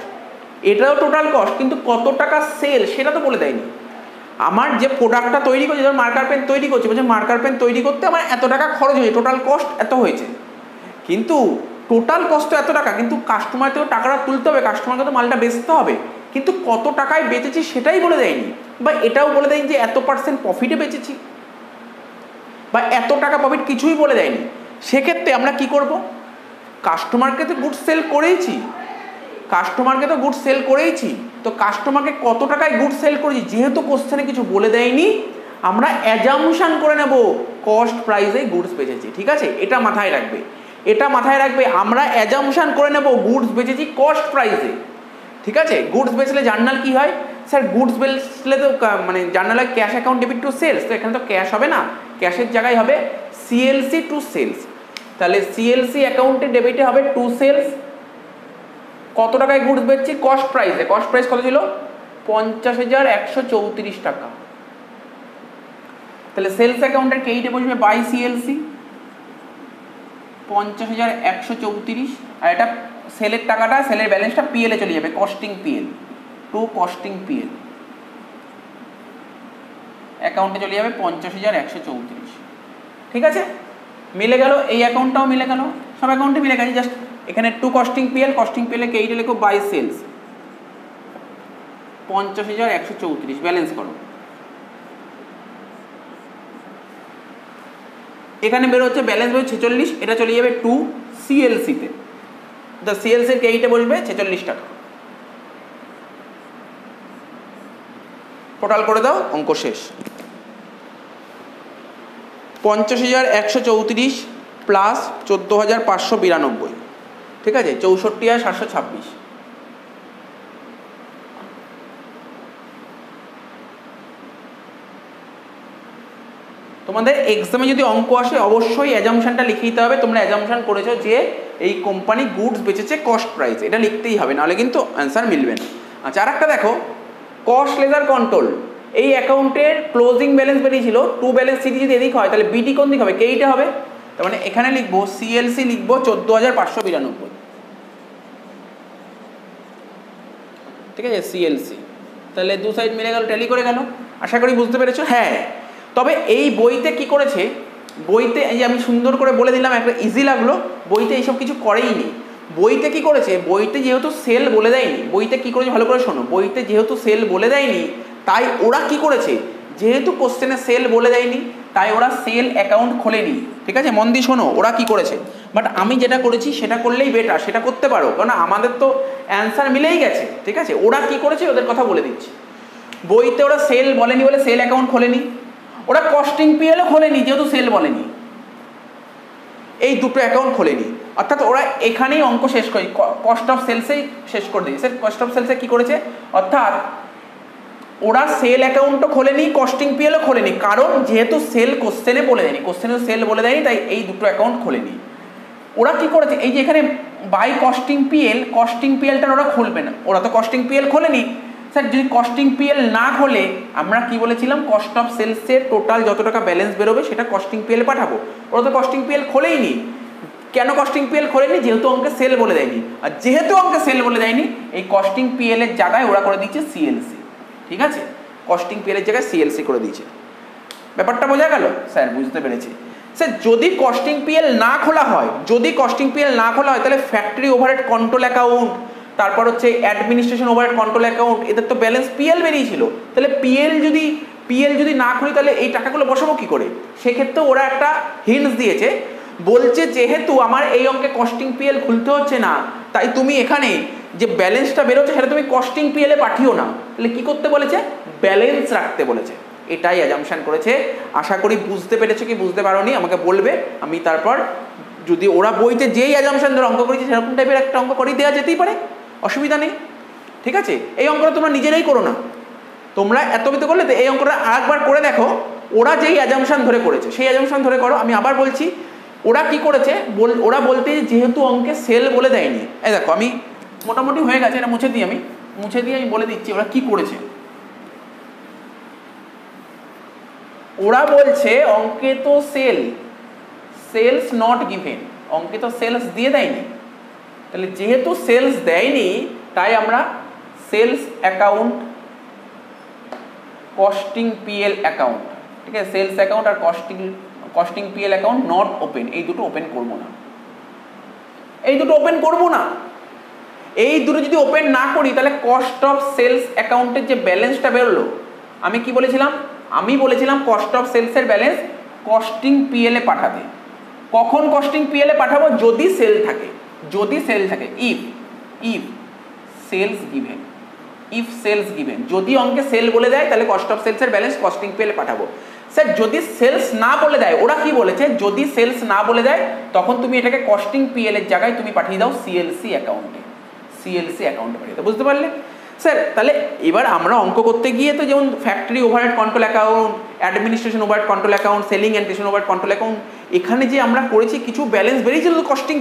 এটাও টোটাল কস্ট, কিন্তু কত টাকা সেল সেটা তো বলে দেয়নি। আমার যে প্রোডাক্টটা তৈরি করছে, যেমন মার্কার পেন তৈরি করছে, বলছে মার্কার পেন তৈরি করতে আমার এত টাকা খরচ হয়েছে, টোটাল কস্ট এত হয়েছে, কিন্তু টোটাল কস্ট এত টাকা, কিন্তু কাস্টমার থেকে টাকাটা তুলতে হবে, কাস্টমারকে তো মালটা বেচতে হবে, কিন্তু কত টাকায় বেচেছি সেটাই বলে দেয়নি। বা এটাও বলে দেয়নি যে এত % প্রফিটে বেচেছি, বা এত টাকা প্রফিট, কিছুই বলে দেয়নি। সেক্ষেত্রে আমরা কি করব? কাস্টমারকে তো গুড সেল করেইছি, কাস্টমারকে তো গুড সেল করেইছি, তো কাস্টমারকে কত টাকায় গুড সেল করেছি, যেহেতু কোশ্চেনে কিছু বলে দেয়নি, আমরা অ্যাজাম্পশন করে নেব কস্ট প্রাইসে গুডস বেচেছি। ঠিক আছে, এটা মাথায় রাখবে, এটা মাথায় রাখবে। আমরা অ্যাজাম্পশন করে নেব গুডস বেচেছি কস্ট প্রাইসে। ঠিক আছে, গুডস বেচলে জার্নাল কি হয়? স্যার গুডস বেচলে তো মানে জার্নাল হয় cash account debit to sales, তো এখানে তো ক্যাশ হবে না, ক্যাশের জায়গায় হবে সিএলসি টু সেলস। তাহলে সিএলসি অ্যাকাউন্টে ডেবিটে হবে টু সেলস। কত টাকায় গুডস বেচছি? কস্ট প্রাইসে। কস্ট প্রাইস কত ছিল? 50,134 টাকা। তাহলে সেলস অ্যাকাউন্টের কেইটে বসবে বাই সিএলসি 50,134, আর এটা সেলের টাকাটা, সেলের ব্যালেন্সটা পিএলে চলে যাবে, costing PL to costing PL অ্যাকাউন্টে চলে যাবে 50,134। ঠিক আছে, মিলে গেল, এই অ্যাকাউন্টটাও মিলে গেল, সব অ্যাকাউন্টে মিলে গেছে। জাস্ট এখানে টু কস্টিং পিএলে কেইটে লেখো বাই সেলস 50,134 ব্যালেন্স করো। এখানে বেরোচ্ছে ব্যালেন্স বেরো 46, এটা চলে যাবে টু সিএলসিতে। তো সিএলসির কেইটে বসবে 46 টাকা। টোটাল করে দাও, অঙ্ক শেষ। 50,134 প্লাস 14,592, ঠিক আছে, 64,726। তোমাদের এক্সামে যদি অঙ্ক আসে অবশ্যই অ্যাজাম্পশনটা লিখে দিতে হবে। তোমরা অ্যাজাম্পশন করেছো যে এই কোম্পানি গুডস বেচেছে কস্ট প্রাইস, এটা লিখতেই হবে, নাহলে কিন্তু অ্যান্সার মিলবে না। আচ্ছা, আর একটা দেখো, কস্ট লেজার কন্ট্রোল, এই অ্যাকাউন্টের ক্লোজিং ব্যালেন্স বেরিয়েছিল, টু ব্যালেন্স সিটি যদি এদিক হয় তাহলে বিটি কোন দিক হবে, কেইটা হবে। তার মানে এখানে লিখবো সিএলসি, লিখবো 14,592, ঠিক আছে, সিএলসি। তাহলে দু সাইড মিলে গেল, ট্যালি করে গেল। আশা করি বুঝতে পেরেছো। হ্যাঁ, তবে এই বইতে কি করেছে, বইতে এই যে আমি সুন্দর করে বলে দিলাম, একটা ইজি লাগলো, বইতে এইসব কিছু করেই নি। বইতে কি করেছে, বইতে যেহেতু সেল বলে দেয়নি, বইতে কি করেছে ভালো করে শোনো, বইতে যেহেতু সেল বলে দেয়নি তাই ওরা কি করেছে, যেহেতু কোশ্চেনে সেল বলে দেয়নি তাই ওরা সেল অ্যাকাউন্ট খোলেনি। ঠিক আছে, মন দিয়ে শোনো ওরা কি করেছে। বাট আমি যেটা করেছি সেটা করলেই বেটার, সেটা করতে পারো, কারণ আমাদের তো অ্যান্সার মিলেই গেছে। ঠিক আছে, ওরা কি করেছে ওদের কথা বলে দিচ্ছি। বইতে ওরা সেল বলেনি বলে সেল অ্যাকাউন্ট খোলেনি, ওরা কস্টিং পিএলও খোলেনি যেহেতু সেল বলেনি, এই দুটো অ্যাকাউন্ট খোলেনি। অর্থাৎ ওরা এখানেই অঙ্ক শেষ করে, কস্ট অফ সেলসেই শেষ করে দিয়েছে। কস্ট অফ সেলসে কী করেছে, অর্থাৎ ওরা সেল অ্যাকাউন্টও খোলেনি, কস্টিং পিএলও খোলেনি, কারণ যেহেতু সেল কোশ্চেনে বলে দেয়নি, কোশ্চেনে সেল বলে দেয়নি, তাই এই দুটো অ্যাকাউন্ট খোলেনি। ওরা কি করেছে, এই যে এখানে বাই কস্টিং পিএলটা ওরা খুলবে না, ওরা তো কস্টিং পিএল খোলেনি। স্যার যদি কস্টিং পিএল না খোলে আমরা কি বলেছিলাম, কস্ট অফ সেলসের টোটাল যত টাকা ব্যালেন্স বেরোবে সেটা কস্টিং পিএল পাঠাবো। ওরা তো কস্টিং পিএল খোলেই নি। কেন কস্টিং পিএল খোলেনি, যেহেতু অঙ্কে সেল বলে দেয়নি, আর যেহেতু অঙ্কে সেল বলে দেয়নি এই কস্টিং পিএল এর জায়গায় ওরা করে দিয়েছে সিএলসি। ঠিক আছে, কস্টিং পিএল এর জায়গায় সিএলসি করে দিয়েছে। ব্যাপারটা বোঝা গেল? স্যার বুঝতে পেরেছি। স্যার যদি কস্টিং পিএল না খোলা হয়, তাহলে ফ্যাক্টরি ওভারহেড কন্ট্রোল অ্যাকাউন্ট, তারপর হচ্ছে অ্যাডমিনিস্ট্রেশন ওভারহেড কন্ট্রোল অ্যাকাউন্ট, এদের তো ব্যালেন্স পিএল বেরিয়েছিল। তাহলে পিএল যদি না খুলি তাহলে এই টাকাগুলো বসাবো কি করে? সেক্ষেত্রে ওরা একটা হিন্টস দিয়েছে, বলছে যেহেতু আমার এই অঙ্কে কস্টিং পিএল খুলতে হচ্ছে না, তাই তুমি এখানে যে ব্যালেন্সটা বেরোচ্ছে সেটা তুমি কস্টিং পিএলে পাঠিও না। তাহলে কি করতে বলেছে, ব্যালেন্স রাখতে বলেছে। এটাই অ্যাজাম্পশন করেছে। আশা করি বুঝতে পেরেছো কি বুঝতে পারোনি আমাকে বলবে, আমি তারপর যদি ওরা বইতে যেই অ্যাজাম্পশন ধরে অঙ্ক করেছে সেরকম টাইপের একটা অঙ্ক করেই দেওয়া যেতেই পারে, অসুবিধা নেই। ঠিক আছে, এই অঙ্কটা তোমরা নিজেরাই করো না, তোমরা এত করলে তো এই অঙ্কটা আরেকবার করে দেখো, ওরা যেই অ্যাজাম্পশন ধরে করেছে সেই অ্যাজাম্পশন ধরে করো। আমি আবার বলছি, ওরা কি করেছে, ওরা বলতে যেহেতু অঙ্কে সেল বলে দেয়নি, এই দেখো আমি মোটামুটি হয়ে গেছে, এটা মুছে দিয়ে আমি বলে দিচ্ছি ওরা কি করেছে। ওরা বলছে অঙ্কে তো সেলস নট গিভেন, অঙ্কে তো সেলস দিয়ে দেয়নি, তাহলে যেহেতু সেলস দেয়নি তাই আমরা sales account, costing PL account, ঠিক আছে, সেলস অ্যাকাউন্ট আর costing PL account not open, এই দুটো ওপেন করব না। এই দুটো যদি ওপেন না করি তাহলে কস্ট অফ সেলস অ্যাকাউন্টের যে ব্যালেন্সটা বেরোলো, আমি কি বলেছিলাম, কস্ট অফ সেলসের ব্যালেন্স কস্টিং পিএল এ পাঠাতে। কখন কস্টিং পিএল এ পাঠাবো, যদি সেল থাকে, ইফ সেলস গিভেন, যদি অঙ্কে সেল বলে দেয় তাহলে কস্ট অফ সেলসের ব্যালেন্স কস্টিং পিএল এ পাঠাবো। স্যার যদি সেলস না বলে দেয়, ওরা কি বলেছে, যদি সেলস না বলে দেয় তখন তুমি এটাকে কস্টিং পিএল এর জায়গায় তুমি পাঠিয়ে দাও সিএলসি অ্যাকাউন্টে পাঠিয়ে দাও। বুঝতে পারলে স্যার? তাহলে এবার আমরা অঙ্ক করতে গিয়ে তো যেমন factory overhead control account, administration overhead control account, selling and station overhead control account, এখানে যে আমরা করেছি কিছু ব্যালেন্স বেরিয়েছিল তো কস্টিং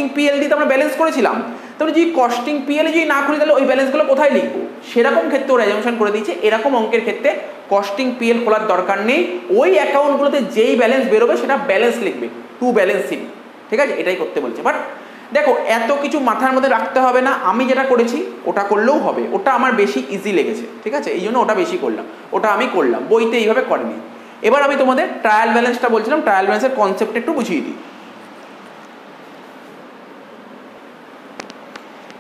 পিএল দিয়ে তো আমরা ব্যালেন্স করেছিলাম। তাহলে যদি কস্টিং পিএল যদি না খুলি তাহলে ওই ব্যালেন্সগুলো কোথায় লিখবো? সেরকম ক্ষেত্রে ওরা অ্যাজাম্পশন করে দিয়েছে এরকম অঙ্কের ক্ষেত্রে কস্টিং পিএল খোলার দরকার নেই, ওই অ্যাকাউন্টগুলোতে যেই ব্যালেন্স বেরোবে সেটা ব্যালেন্স লিখবে, টু ব্যালেন্স শিট, ঠিক আছে? এটাই করতে বলছে। বাট দেখো এত কিছু মাথার মধ্যে রাখতে হবে না, আমি যেটা করেছি ওটা করলেও হবে, ওটা আমার বেশি ইজি লেগেছে, ঠিক আছে? এই জন্য ওটা বেশি করলাম, ওটা আমি করলাম, বইতে এইভাবে করেনি। এবার আমি তোমাদের ট্রায়াল ব্যালেন্সটা বলছিলাম, ট্রায়াল ব্যালেন্সের কনসেপ্ট একটু বুঝিয়ে দিই।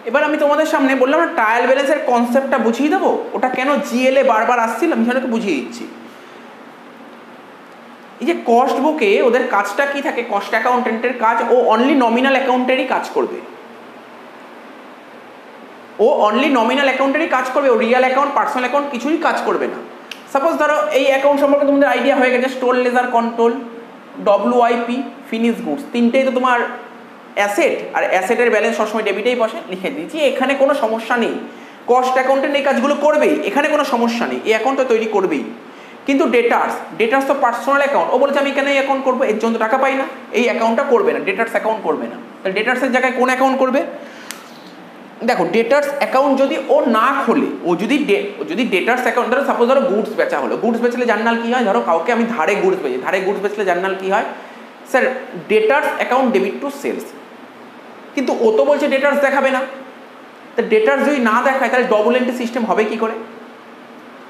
এবার আমি তোমাদের সামনে বললাম না ট্রায়াল ব্যালেন্সের কনসেপ্টটা বুঝিয়ে দেবো, ওটা কেন জিএলএ বারবার আসছিল আমি সেটাকে বুঝিয়ে দিচ্ছি। এই যে কস্ট বুকে ওদের কাজটা কি থাকে, কস্ট অ্যাকাউন্টেন্টের কাজ, ও অনলি নমিনাল অ্যাকাউন্টেরই কাজ করবে, ও অনলি নমিনাল অ্যাকাউন্টেরই কাজ করবে, ও রিয়েল অ্যাকাউন্ট পার্সোনাল অ্যাকাউন্ট কিছুই কাজ করবে না। সাপোজ ধরো এই অ্যাকাউন্ট সম্পর্কে তোমাদের আইডিয়া হয়ে গেছে, store ledger control, WIP, finish goods, তিনটেই তো তোমার অ্যাসেট, আর অ্যাসেটের ব্যালেন্স সবসময় ডেবিটেই বসে, লিখে দিয়েছি, এখানে কোনো সমস্যা নেই। কস্ট অ্যাকাউন্টেন্ট এই কাজগুলো করবেই, এখানে কোনো সমস্যা নেই, এই অ্যাকাউন্টটা তৈরি করবেই। কিন্তু ডেটার্স তো পার্সোনাল অ্যাকাউন্ট, ও বলছে আমি কেন এই অ্যাকাউন্ট করবো, এর জন্য টাকা পাই না, এই অ্যাকাউন্টটা করবে না, ডেটার্স অ্যাকাউন্ট করবে না। তাহলে ডেটার্সের জায়গায় কোন অ্যাকাউন্ট করবে? দেখো ডেটার্স অ্যাকাউন্ট যদি ও না খোলে, ও যদি ডেটার্স অ্যাকাউন্ট, ধরো সাপোজ ধরো গুডস বেচা হলো, গুডস বেচলে জার্নাল কি হয়, ধরো কাউকে আমি ধারে গুডস বেচি, ধারে গুডস বেচলে জার্নাল কি হয়, sir debtors account debit to sales, কিন্তু ও তো বলছে ডেটার্স দেখাবে না। তা ডেটার্স যদি না দেখায় তাহলে ডবল এন্ট্রি সিস্টেম হবে কি করে?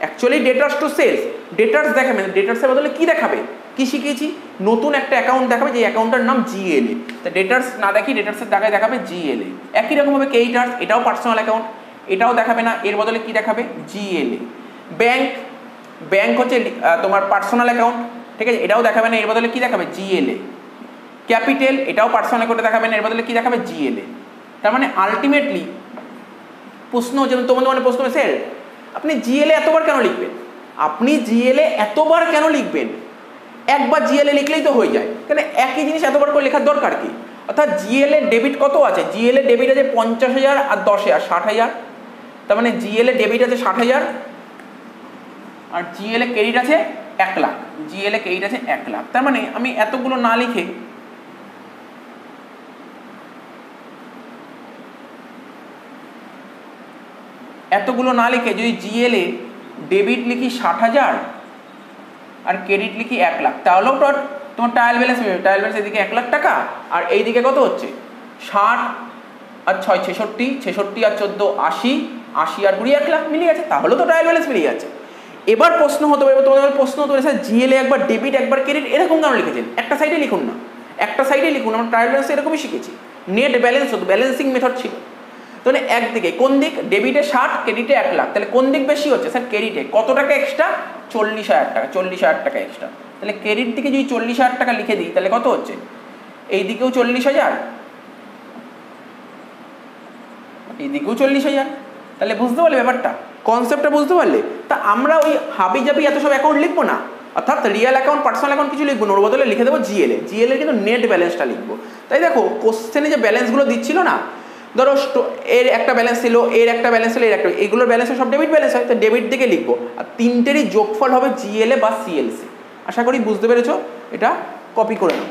অ্যাকচুয়ালি ডেটার্স টু সেলস, ডেটার্স দেখাবে না, ডেটার্সের বদলে কি দেখাবে? কি শিখিয়েছি? নতুন একটা অ্যাকাউন্ট দেখাবে, যে অ্যাকাউন্টের নাম জিএলএ। তা ডেটার্স না দেখি, ডেটার্সের জায়গায় দেখাবে জিএলএ। একই রকমভাবে ক্রেডিটার্স, এটাও পার্সোনাল অ্যাকাউন্ট, এটাও দেখাবে না, এর বদলে কি দেখাবে? জিএলএ। ব্যাংক হচ্ছে তোমার পার্সোনাল অ্যাকাউন্ট, ঠিক আছে, এটাও দেখাবে না, এর বদলে কি দেখাবে? জিএলএ। ক্যাপিটাল, এটাও পার্সোনাল অ্যাকাউন্টে দেখাবে না, এর বদলে কি দেখাবে? জিএলএ। তার মানে আলটিমেটলি প্রশ্ন, যেমন তোমাদের মানে প্রশ্ন, স্যার আপনি জিএলএ এতবার কেন লিখবেন? আপনি জিএলএ এতবার কেন লিখবেন? একবার জিএলএ লিখলেই তো হয়ে যায়, কেন একই জিনিস এতবার করে লেখার দরকার কি? অর্থাৎ জিএলএ ডেবিট কত আছে? জিএলএ ডেবিট আছে 50,000 আর 10,000, 60,000। তার মানে জিএলএ ডেবিট আছে 60,000 আর জিএলএ ক্রেডিট আছে 1 লাখ, জিএলএ ক্রেডিট আছে 1 লাখ। তার মানে আমি এতগুলো না লিখে যদি জিএলএ ডেবিট লিখি 60,000 আর ক্রেডিট লিখি 1 লাখ, তাহলেও তো তোমার ট্রায়াল ব্যালেন্স হবে। ট্রায়াল ব্যালেন্স এদিকে 1 লাখ টাকা, আর এইদিকে কত হচ্ছে? 60 আর 6 66, 66 আর 14 80, 80 আর 20 1 লাখ মিলিয়ে গেছে, তাহলে তো ট্রায়াল ব্যালেন্স মিলিয়ে যাচ্ছে। এবার প্রশ্ন হতে পারে, তোমাদের প্রশ্ন হতে পারে স্যার জিএলএ একবার ডেবিট একবার ক্রেডিট এরকম কেন লিখেছেন? একটা সাইডে লিখুন না, একটা সাইডে লিখুন। আমরা ট্রায়াল ব্যালেন্স এরকমই শিখেছি, নেট ব্যালেন্স হতো, ব্যালেন্সিং মেথড ছিল। তাহলে একদিকে কোন দিক? ডেবিটে 60, ক্রেডিটে 1 লাখ, তাহলে কোন দিক বেশি হচ্ছে? স্যার ক্রেডিটে। কত টাকা এক্সট্রা? 40,000 টাকা, 40,000 টাকা এক্সট্রা। তাহলে ক্রেডিট দিকে যদি 40,000 টাকা লিখে দিই তাহলে কত হচ্ছে? এই দিকেও 40,000, এই দিকেও 40,000। তাহলে বুঝতে পারলে ব্যাপারটা, কনসেপ্টটা বুঝতে পারলে? তা আমরা ওই হাবি জাবি এত সব অ্যাকাউন্ট লিখবো না, অর্থাৎ রিয়েল অ্যাকাউন্ট পার্সোনাল অ্যাকাউন্ট কিছু লিখবো না, ওর বদলে লিখে দেবো জিএলএ। জিএলএ কিন্তু নেট ব্যালেন্সটা লিখবো। তাই দেখো কোশ্চেনে যে ব্যালেন্সগুলো দিচ্ছিল না, ধরো এর একটা ব্যালেন্স ছিল, এর একটা ব্যালেন্স ছিল, এর একটা, এগুলোর ব্যালেন্স সব ডেবিট ব্যালেন্স হয়, তো ডেবিট দিকে লিখবো, আর তিনটেরই যোগফল হবে জিএলএ বা সিএলসি। আশা করি বুঝতে পেরেছো, এটা কপি করে নাও।